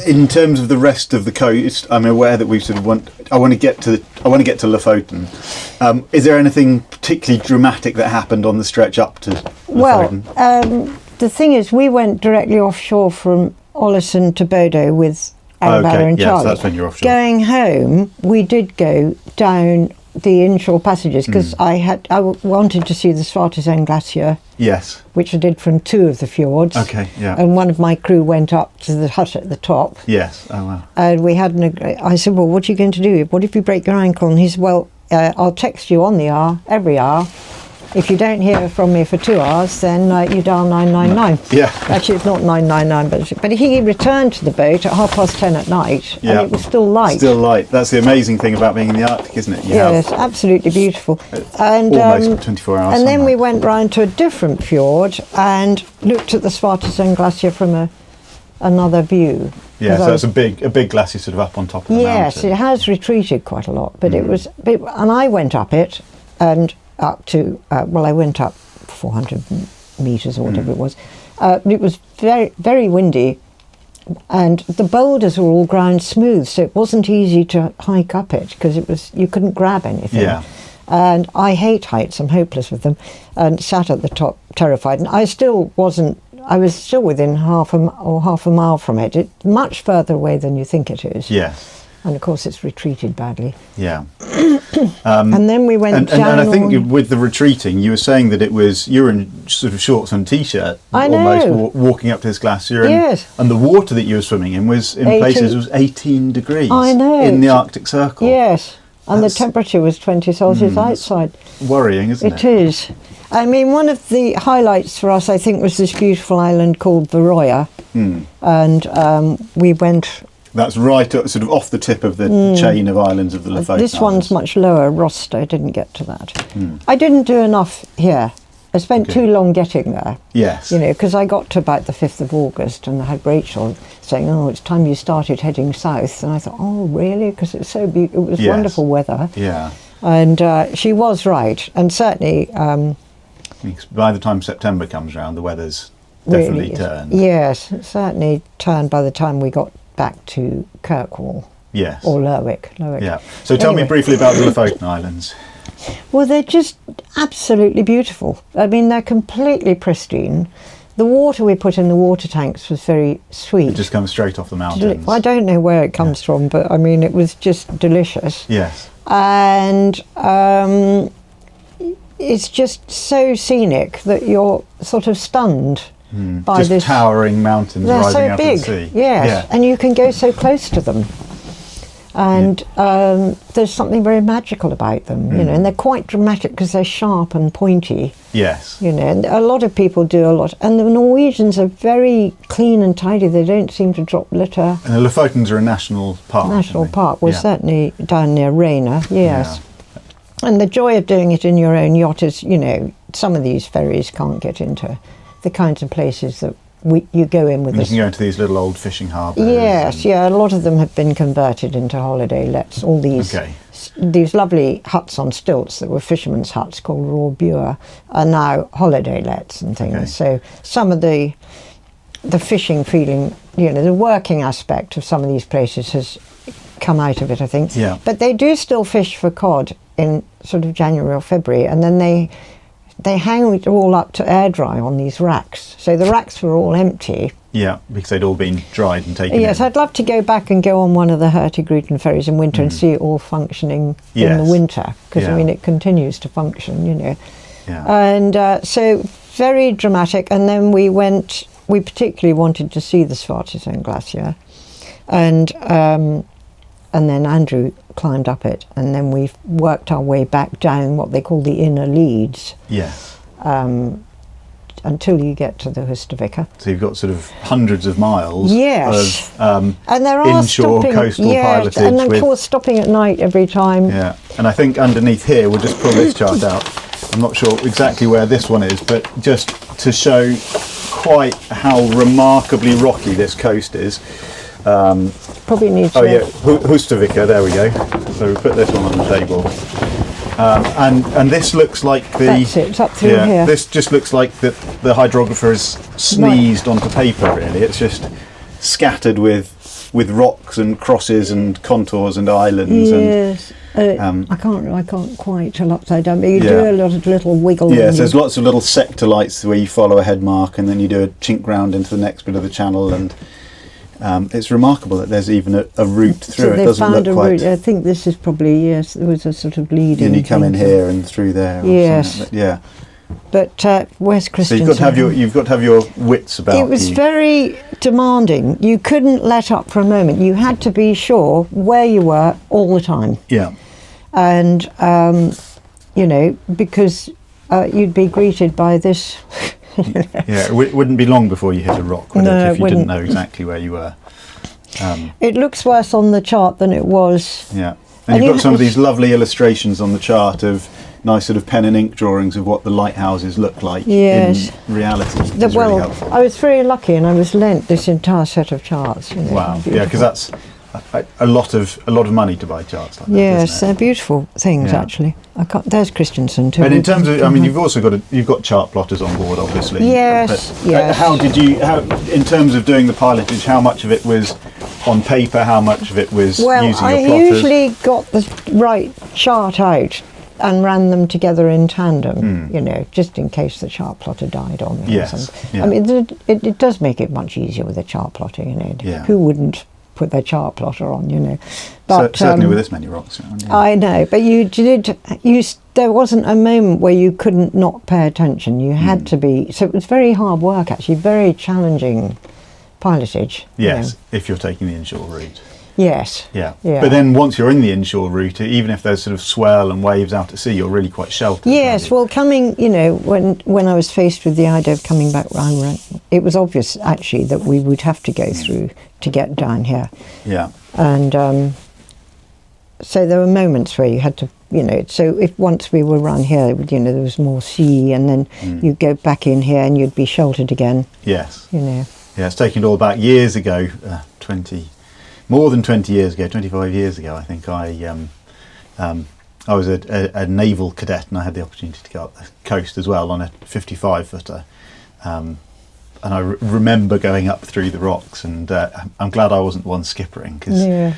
in terms of the rest of the coast, I'm aware that we sort of I want to get to Lofoten. Is there anything particularly dramatic that happened on the stretch up to Lofoten? Well, the thing is, we went directly offshore from Ålesund to Bodo with Arabella and Charlie. So that's when you're offshore. Going home, we did go down the inshore passages because I wanted to see the Svartisen glacier. Yes. Which I did from 2 of the fjords. Okay, yeah. And one of my crew went up to the hut at the top. Yes, oh wow. And we had I said, well, what are you going to do? What if you break your ankle? And he said, well, I'll text you on the hour, every hour. If you don't hear from me for 2 hours, then you dial 999. Yeah. Actually, it's not 999, but he returned to the boat at 10:30 at night, and it was still light. Still light. That's the amazing thing about being in the Arctic, isn't it? Yes, absolutely beautiful. And almost 24 hours. And then we went round to a different fjord and looked at the Svartisen glacier from another view. Yeah, so it's a big glacier sort of up on top of the mountain. Yes, it has retreated quite a lot, but it was. And I went up it and up to. I went up 400 meters or whatever it was. It was very, very windy, and the boulders were all ground smooth, so it wasn't easy to hike up it because you couldn't grab anything. Yeah. And I hate heights. I'm hopeless with them, and sat at the top terrified. And I still wasn't. I was still within half a mile from it. It's much further away than you think it is. Yes. And of course, it's retreated badly. Yeah. And then we went down. And I think with the retreating, you were saying that you were in sort of shorts and t-shirt, almost walking up to this glacier. And, yes. And the water that you were swimming in was in places was 18 degrees. I know. In the Arctic Circle. Yes. And the temperature was 20 Celsius outside. Worrying, isn't it? It is. I mean, one of the highlights for us, I think, was this beautiful island called Varoya. And we went. That's right, sort of off the tip of the chain of islands of the Lofoten Islands. This one's much lower, Rost. I didn't get to that. I didn't do enough here. I spent too long getting there. Yes. Because I got to about the 5th of August and I had Rachel saying, oh, it's time you started heading south. And I thought, oh, really? Because it's so beautiful. It was wonderful weather. Yeah. And she was right. And certainly. By the time September comes around, the weather's definitely turned. Yes, it certainly turned by the time we got back to Kirkwall. Yes. Or Lerwick. Yeah. So tell me briefly about the Lofoten Islands. Well, they're just absolutely beautiful. I mean, they're completely pristine. The water we put in the water tanks was very sweet. It just comes straight off the mountains. I don't know where it comes from, but I mean, it was just delicious. Yes. And it's just so scenic that you're sort of stunned by just this. Towering mountains They're rising so out big, of the sea. yes, and you can go so close to them. And there's something very magical about them, and they're quite dramatic because they're sharp and pointy. Yes. And a lot of people do a lot. And the Norwegians are very clean and tidy. They don't seem to drop litter. And the Lofotens are a national park. National park. Well, certainly down near Reyna, yes. Yeah. And the joy of doing it in your own yacht is, some of these ferries can't get into the kinds of places that you go in with. And you can go into these little old fishing harbours. Yes, a lot of them have been converted into holiday lets. All these these lovely huts on stilts that were fishermen's huts called råbur are now holiday lets and things. Okay. So some of the fishing feeling, the working aspect of some of these places has come out of it, I think. Yeah. But they do still fish for cod in sort of January or February, and then they hang it all up to air dry on these racks. So the racks were all empty. Yeah, because they'd all been dried and taken Yes, in. I'd love to go back and go on one of the Hurtigruten ferries in winter and see it all functioning in the winter. Because, I mean, it continues to function, Yeah. And so very dramatic. And then we particularly wanted to see the Svartisen glacier. And then Andrew climbed up it, and then we worked our way back down what they call the inner leads. Yes. Until you get to the Hustevika. So you've got sort of hundreds of miles of and there are inshore coastal pilotage. And of course stopping at night every time. Yeah, and I think underneath here, we'll just pull this chart out. I'm not sure exactly where this one is, but just to show quite how remarkably rocky this coast is. Probably needs Hustevika, there we go. So we put this one on the table. And this looks like That's it, it's up through here. This just looks like the hydrographer has sneezed onto paper, really. It's just scattered with rocks and crosses and contours and islands. Yes. I can't quite tell upside down, but you do a lot of little wiggle. Yes, there's lots of little sector lights where you follow a head mark and then you do a chink round into the next bit of the channel, and it's remarkable that there's even a route through. So it they doesn't found look a quite. route. I think this is probably, yes, there was a sort of leading. And you come in thing. here and through there. Or Yes. something. Yeah. But where's So Christensen? you've got to have your wits about you. It was very demanding. You couldn't let up for a moment. You had to be sure where you were all the time. Yeah. And, you know, because you'd be greeted by this. Yeah, it wouldn't be long before you hit a rock, would No, it, if you it didn't wouldn't. know exactly where you were. It looks worse on the chart than it was. Yeah. And And you you've got some of have- these lovely illustrations on the chart of nice sort of pen and ink drawings of what the lighthouses look like Yes. in reality. Which is Well, really helpful. I was very lucky, and I was lent this entire set of charts. You know, Wow. Yeah, beautiful. because that's a lot of money to buy charts like that. Yes, isn't they're it? beautiful things Yeah. actually. There's Christensen too. And in terms of, I mean, you've also got chart plotters on board, obviously. Yes, But yes. How in terms of doing the pilotage, how much of it was on paper? How much of it was Well, using I your plotters? usually got the right chart out and ran them together in tandem, you know, just in case the chart plotter died on me. Or Yes, something. yeah. I mean, it does make it much easier with a chart plotter, you know. Yeah. Who wouldn't put their chart plotter on, you know? But Certainly with this many rocks. Yeah. I know, but there wasn't a moment where you couldn't not pay attention. You had to be, so it was very hard work actually, very challenging pilotage. you know. Yes, if you're taking the inshore route. Yes. Yeah. Yeah. But then once you're in the inshore route, even if there's sort of swell and waves out at sea, you're really quite sheltered. Yes, aren't you? well, coming, you know, when I was faced with the idea of coming back round, it was obvious actually that we would have to go through to get down here. Yeah. And so there were moments where you had to, you know, so if once we were around here, you know, there was more sea, and then you'd go back in here and you'd be sheltered again, Yes. you know. Yeah, it's taken it all back years ago, more than 20 years ago, 25 years ago, I think I was a naval cadet, and I had the opportunity to go up the coast as well on a 55-footer. And I remember going up through the rocks, and I'm glad I wasn't the one skippering, because Yeah.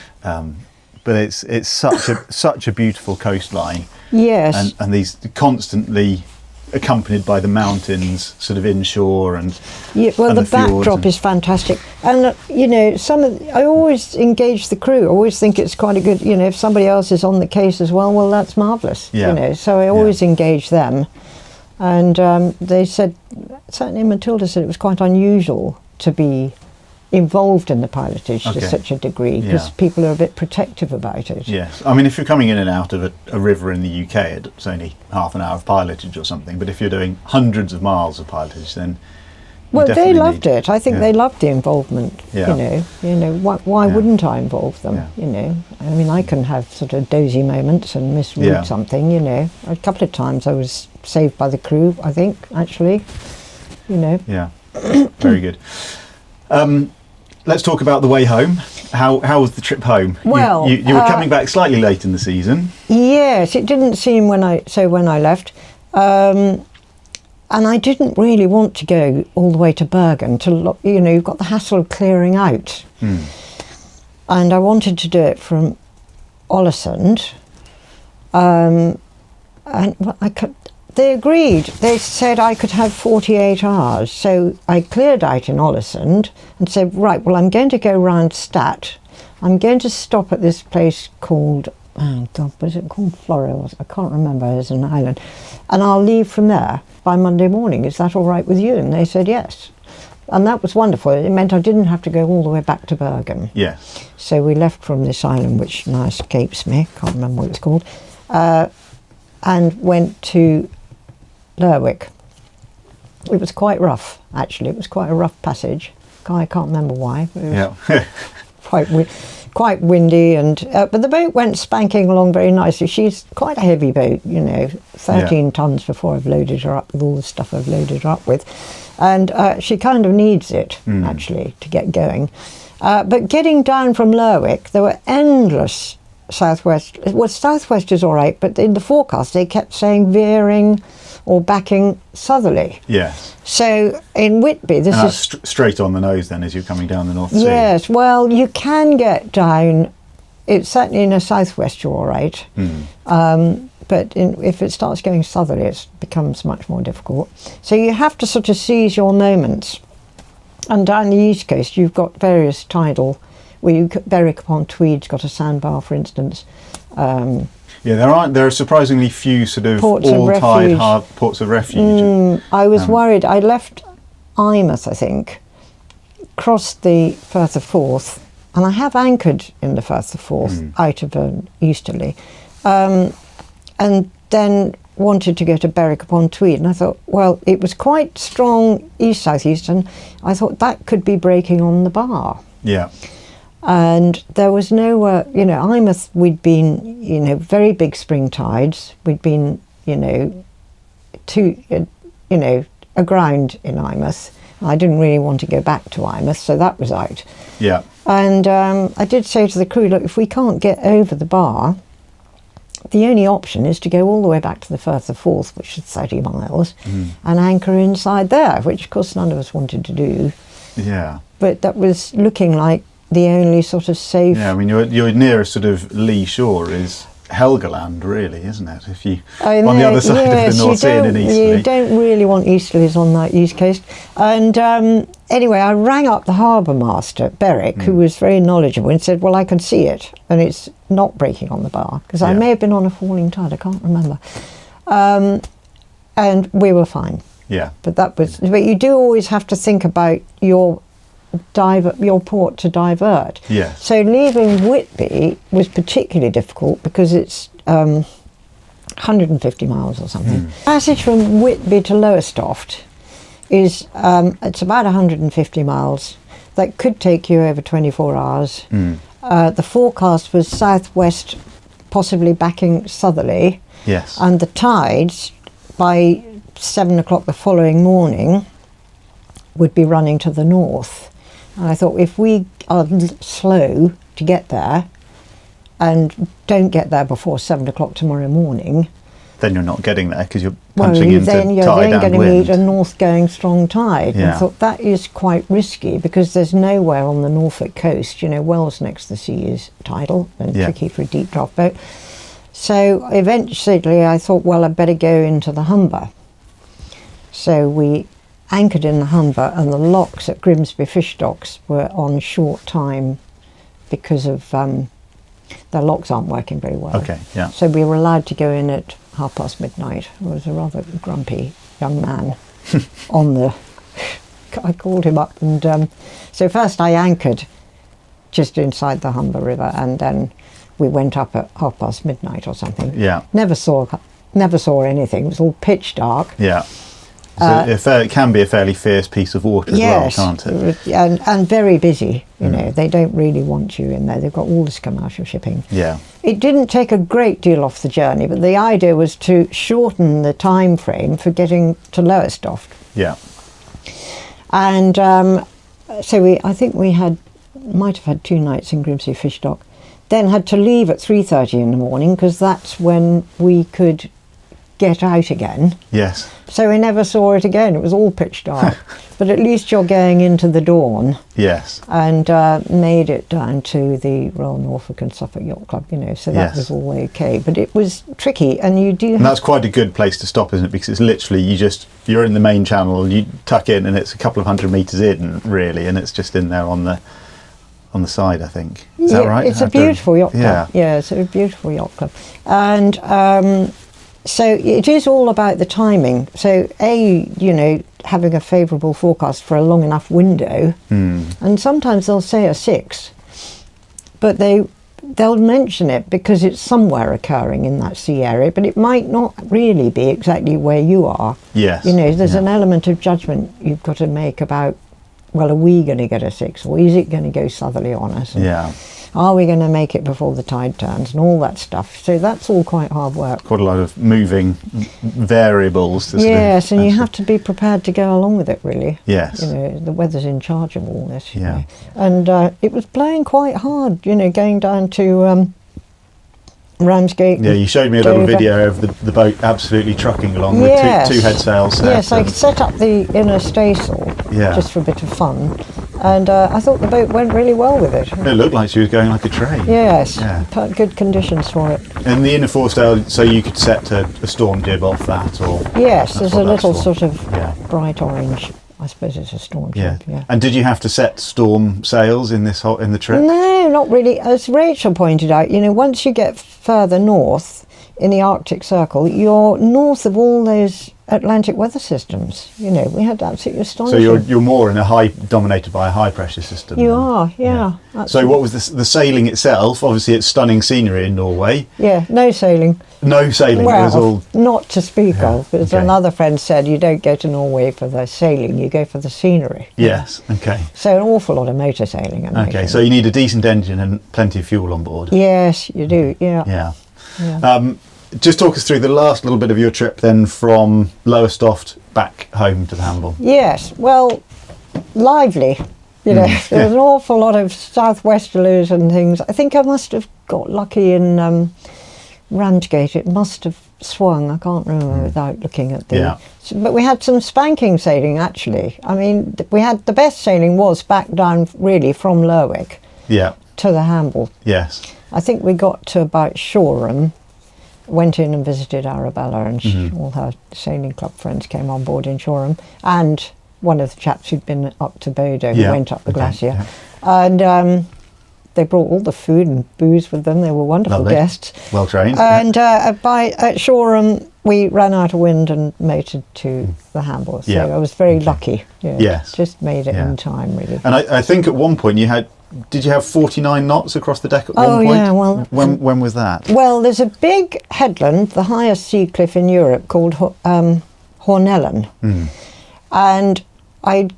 but it's such a beautiful coastline, Yes. and these constantly accompanied by the mountains sort of inshore, and Yeah, well, and the the fjords backdrop and- is fantastic, and you know, I always engage the crew. I always think it's quite a good, you know, if somebody else is on the case as well, that's marvellous. Yeah. You know, so I always engage them, and they said, certainly Matilda said it was quite unusual to be involved in the pilotage Okay. to such a degree, because Yeah. people are a bit protective about it. Yes, I mean, if you're coming in and out of a river in the UK, it's only half an hour of pilotage or something. But if you're doing hundreds of miles of pilotage, then Well, they definitely loved need- it. I think yeah. they loved the involvement. Yeah. You know, why Yeah. wouldn't I involve them? Yeah. You know, I mean, I can have sort of dozy moments and misread Yeah. something. You know, a couple of times I was saved by the crew. I think actually, you know. Yeah, very good. Let's talk about the way home. How was the trip home? Well, you were coming back slightly late in the season. Yes, it didn't seem when I left, and I didn't really want to go all the way to Bergen. You know, you've got the hassle of clearing out, and I wanted to do it from Ålesund, and well, they agreed. They said I could have 48 hours. So I cleared out in Ålesund and said, right, well, I'm going to go round Stat. I'm going to stop at this place called, oh God, what is it called? Floro? I can't remember. It's an island. And I'll leave from there by Monday morning. Is that all right with you? And they said yes. And that was wonderful. It meant I didn't have to go all the way back to Bergen. Yes. So we left from this island, which now escapes me. Can't remember what it's called. And went to Lerwick. It was quite rough, actually. It was quite a rough passage. I can't remember why. It was Yeah. quite windy, and but the boat went spanking along very nicely. She's quite a heavy boat, you know, 13 tons before I've loaded her up with all the stuff I've loaded her up with, and she kind of needs it actually to get going. But getting down from Lerwick, there were endless southwest. Well, southwest is all right, but in the forecast they kept saying veering or backing southerly. Yes. So in Whitby, this And is that's straight on the nose then as you're coming down the North Sea. yes. Well, you can get down. It's certainly in a southwest you're all right, but if it starts going southerly, it becomes much more difficult. So you have to sort of seize your moments. And down the east coast, you've got various tidal, Berwick upon Tweed's got a sandbar, for instance. There are surprisingly few sort of Ports of all-tide refuge. hard ports of refuge. I was worried. I left Eyemouth, I think, crossed the Firth of Forth, and I have anchored in the Firth of Forth out of an easterly, and then wanted to go to Berwick upon Tweed, and I thought, well, it was quite strong east-southeast, and I thought that could be breaking on the bar. Yeah. And there was nowhere, Eyemouth, we'd been, very big spring tides. We'd been, aground in Eyemouth. I didn't really want to go back to Eyemouth, so that was out. Yeah. And I did say to the crew, look, if we can't get over the bar, the only option is to go all the way back to the Firth of Forth, which is 30 miles, and anchor inside there, which of course none of us wanted to do. Yeah. But that was looking like the only sort of safe... Yeah, I mean, your nearest sort of lee shore is Helgoland, really, isn't it? If you on the other side of the North Sea and in easterly. You don't really want easterlies on that east coast. And anyway, I rang up the harbour master at Berwick, who was very knowledgeable, and said, well, I can see it, and it's not breaking on the bar, because I may have been on a falling tide, I can't remember. And we were fine. Yeah. But you do always have to think about your port to divert. Yes. So leaving Whitby was particularly difficult because it's 150 miles or something. Passage from Whitby to Lowestoft is it's about 150 miles. That could take you over 24 hours. The forecast was southwest, possibly backing southerly. Yes. And the tides by 7 o'clock the following morning would be running to the north. And I thought, if we are slow to get there and don't get there before 7 o'clock tomorrow morning, then you're not getting there because you're punching into then you're tide then and going to wind. meet a north-going strong tide. And I thought that is quite risky because there's nowhere on the Norfolk coast. Wells next to the sea is tidal and tricky for a deep draft boat. So eventually I thought, well, I'd better go into the Humber. So we anchored in the Humber, and the locks at Grimsby Fish Docks were on short time because of their locks aren't working very well. Okay, yeah. So we were allowed to go in at midnight. I was a rather grumpy young man I called him up, and so first I anchored just inside the Humber River, and then we went up at midnight or something. Yeah. Never saw anything. It was all pitch dark. Yeah. So it can be a fairly fierce piece of water as well, can't it? And very busy. They don't really want you in there. They've got all this commercial shipping. Yeah. It didn't take a great deal off the journey, but the idea was to shorten the time frame for getting to Lowestoft. Yeah. And so I think we might have had 2 nights in Grimsby Fish Dock. Then had to leave at 3:30 in the morning because that's when we could get out again. Yes. So we never saw it again. It was all pitch dark. But at least you're going into the dawn. Yes. And made it down to the Royal Norfolk and Suffolk Yacht Club, so that was all okay. But it was tricky, and you do. And that's quite a good place to stop, isn't it? Because it's literally you're in the main channel, you tuck in, and it's a couple of 100 metres in, really, and it's just in there on the side, I think. Is that right? It's a beautiful yacht club. Yeah, it's a beautiful yacht club, and. So it is all about the timing. So having a favourable forecast for a long enough window, and sometimes they'll say a 6, but they'll mention it because it's somewhere occurring in that sea area, but it might not really be exactly where you are. Yes. There's an element of judgment you've got to make about, well, are we going to get a 6, or is it going to go southerly on us? And are we going to make it before the tide turns, and all that stuff? So that's all quite hard work. Quite a lot of moving variables. Yes, and you have to be prepared to go along with it, really. Yes. The weather's in charge of all this. Yeah. And it was blowing quite hard, going down to Ramsgate. Yeah, you showed me a little video of the boat absolutely trucking along with two head sails set. Yes, I set up the inner staysail just for a bit of fun, and I thought the boat went really well with it. It looked like she was going like a train. Yes, good conditions for it. And the inner foresail, so you could set a storm jib off that, or yes, there's a little sort of bright orange I suppose it's a storm Yeah. ship. Yeah. And did you have to set storm sails in the trip? No, not really. As Rachel pointed out, once you get further north in the Arctic Circle, you're north of all those Atlantic weather systems. We had absolutely astonishing. So you're more in dominated by a high pressure system. You then? are, yeah. So what was the sailing itself? Obviously, it's stunning scenery in Norway. Yeah, no sailing. No sailing. Well, it was all not to speak of. But as okay. another friend said, you don't go to Norway for the sailing, you go for the scenery. yes. Okay. So an awful lot of motor sailing. Okay. So you need a decent engine and plenty of fuel on board. Yes, you do. Yeah. Yeah. Just talk us through the last little bit of your trip then from Lowestoft back home to the Hamble. Yes. Well, lively. There was an awful lot of southwesterlies and things. I think I must have got lucky in Randgate. It must have swung. I can't remember without looking at the. Yeah. But we had some spanking sailing actually. I mean, we had the best sailing was back down really from Lerwick Yeah. to the Hamble. Yes. I think we got to about Shoreham, went in and visited Arabella, and all her sailing club friends came on board in Shoreham, and one of the chaps who'd been up to Bodo, who went up the glacier. Yeah. And they brought all the food and booze with them. They were wonderful Lovely. guests. Well trained. And at Shoreham, we ran out of wind and motored to the Hamble. So I was very lucky. Yeah, Yes. Just made it in time, really. And I think at one point did you have 49 knots across the deck at one point? Yeah, well. When was that? Well, there's a big headland, the highest sea cliff in Europe, called Hornellen. And I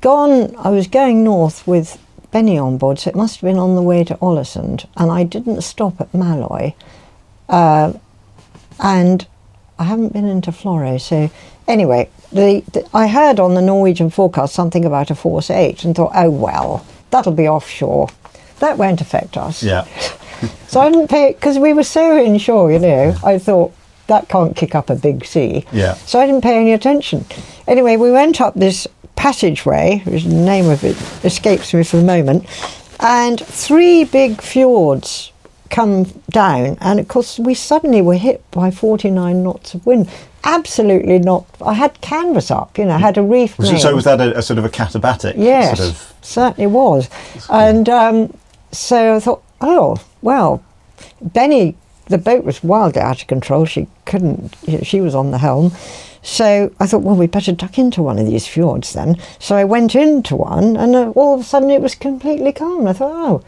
was going north with Benny on board, so it must have been on the way to Ålesund, and I didn't stop at Malloy. And I haven't been into Florø, so anyway, I heard on the Norwegian forecast something about a force 8 and thought, oh well, that'll be offshore. That won't affect us. Yeah. So I didn't pay, because we were so inshore, I thought that can't kick up a big sea. Yeah. So I didn't pay any attention. Anyway, we went up this passageway, which the name of it escapes me for the moment, and 3 big fjords come down, and of course we suddenly were hit by 49 knots of wind. Absolutely not. I had canvas up, I had a reef. So was that a sort of a catabatic? Yes, sort of... certainly was. And so I thought, oh, well, Benny, the boat was wildly out of control. She couldn't, she was on the helm. So I thought, well, we better duck into one of these fjords then. So I went into one, and all of a sudden it was completely calm. I thought, oh,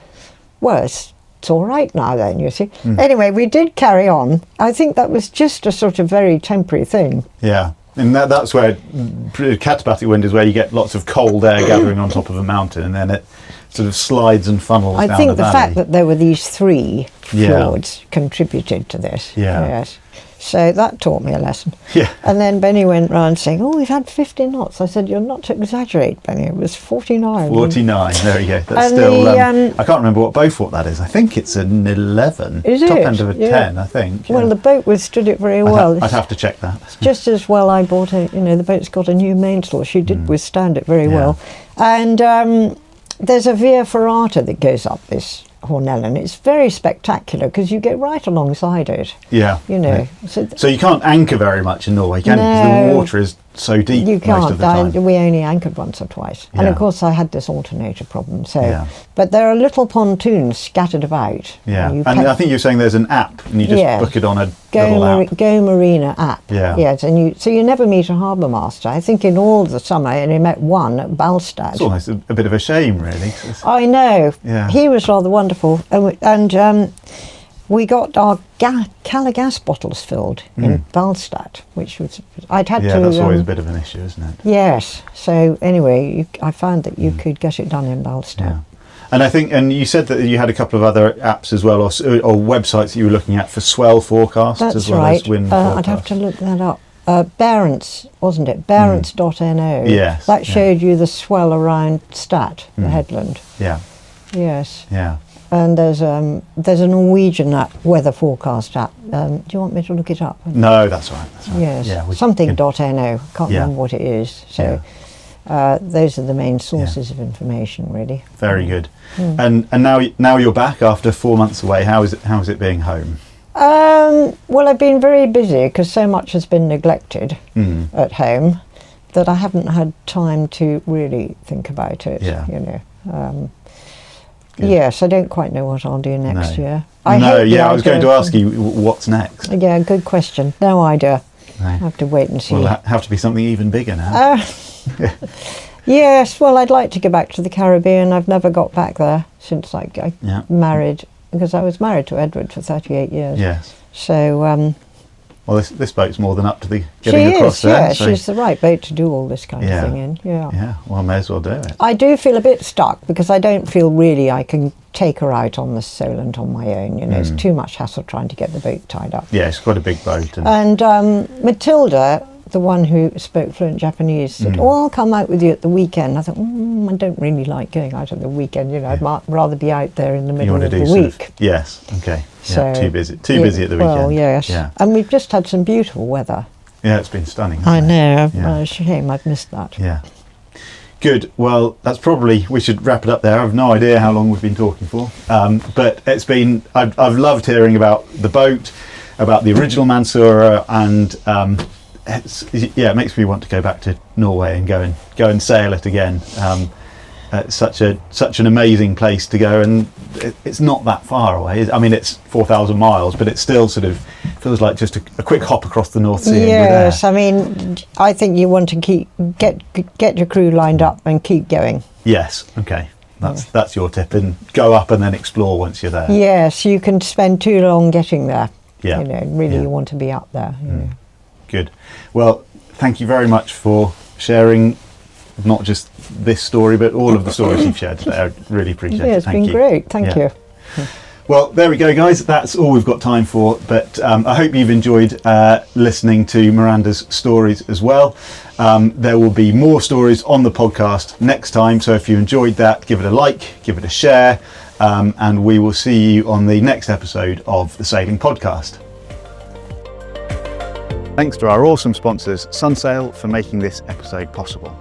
well, it's all right now then, you see. Anyway, we did carry on. I think that was just a sort of very temporary thing. Yeah. And that's where katabatic wind is, where you get lots of cold air gathering on top of a mountain, and then it sort of slides and funnels down the valley. I think the fact that there were these 3 fjords contributed to this. Yeah. Yes. So that taught me a lesson. Yeah. And then Benny went round saying, oh, we've had 50 knots. I said, you're not to exaggerate, Benny. It was 49. 49, there you go. That's And still, I can't remember what Beaufort that is. I think it's an 11. Is Top it? end of a 10, I think. Well, the boat withstood it very well. I'd have to check that. Just as well I bought the boat's got a new mainsail. She did withstand it very well. And there's a via ferrata that goes up this Hornellen. It's very spectacular because you get right alongside it. Yeah. So you can't anchor very much in Norway, can you? Because the water is so deep You can't. most of the time. We only anchored once or twice. Yeah. And of course I had this alternator problem. So, Yeah. But there are little pontoons scattered about. Yeah. And I think you're saying there's an app, and you just book it on a little app. Go Marina app. Yeah. Yes, and you never meet a harbour master. I think in all the summer I only met one at Ballstad. It's almost a bit of a shame, really. I know. Yeah. He was rather wonderful, and we got our Cala gas bottles filled in Ballstad, which was I'd had to. Yeah, that's always a bit of an issue, isn't it? Yes. So anyway, I found that you could get it done in Ballstad. Yeah. And I think, and you said that you had a couple of other apps as well, or websites that you were looking at for swell forecasts as well as wind forecasts. I'd have to look that up. Barents, wasn't it? Barents.no. Yes. That showed you the swell around Stat, the headland. Yeah. Yes. Yeah. And there's a Norwegian weather forecast app. Do you want me to look it up? No, that's all right. That's all right. Yes. Yeah, Something.no. Can't remember what it is. So those are the main sources of information, really. Very good. And now you're back after 4 months away. How is it being home? Well, I've been very busy because so much has been neglected at home. that I haven't had time to really think about it. Yeah. You know. Good. Yes, I don't quite know what I'll do next No. year. I was going to idea ask you what's next. Yeah, good question. No idea. No. I have to wait and see. Will that have to be something even bigger now? Yes, well, I'd like to go back to the Caribbean. I've never got back there since I Yeah. married, because I was married to Edward for 38 years. Yes. So Well, this boat's more than up to the she getting across is, there. yeah, so- she's the right boat to do all this kind Yeah. of thing in. Yeah. Yeah, well, I may as well do it. I do feel a bit stuck because I don't feel really I can take her out on the Solent on my own. You know, it's too much hassle trying to get the boat tied up. Yeah, it's quite a big boat. And Matilda, the one who spoke fluent Japanese, said, "Oh, I'll come out with you at the weekend." I thought, I don't really like going out at the weekend. You know, I'd rather be out there in the you middle want of to the do sort week. of, yes, okay. Yeah, So, too busy. Too busy at the weekend. Well, yes. Yeah, And we've just had some beautiful weather. yeah, it's been stunning. I hasn't it? know. Yeah. Well, shame I've missed that. Yeah. Good. Well, that's probably, we should wrap it up there. I have no idea how long we've been talking for, but it's been. I've loved hearing about the boat, about the original Mansura, and it makes me want to go back to Norway and go and sail it again. It's such an amazing place to go, and it's not that far away. I mean, it's 4,000 miles, but it still sort of feels like just a quick hop across the North Sea. Yes, I mean, I think you want to get your crew lined up and keep going. Yes. Okay. That's your tip, and go up and then explore once you're there. Yes, you can spend too long getting there. Yeah. You know, really, Yeah. you want to be up there. You know. Good. Well, thank you very much for sharing not just this story, but all of the stories you've shared today. I really appreciate Yeah, it. it's Thank been you. great. Thank Yeah. you. Well, there we go, guys. That's all we've got time for. But I hope you've enjoyed listening to Miranda's stories as well. There will be more stories on the podcast next time. So if you enjoyed that, give it a like, give it a share, and we will see you on the next episode of the Sailing Podcast. Thanks to our awesome sponsors, Sunsail, for making this episode possible.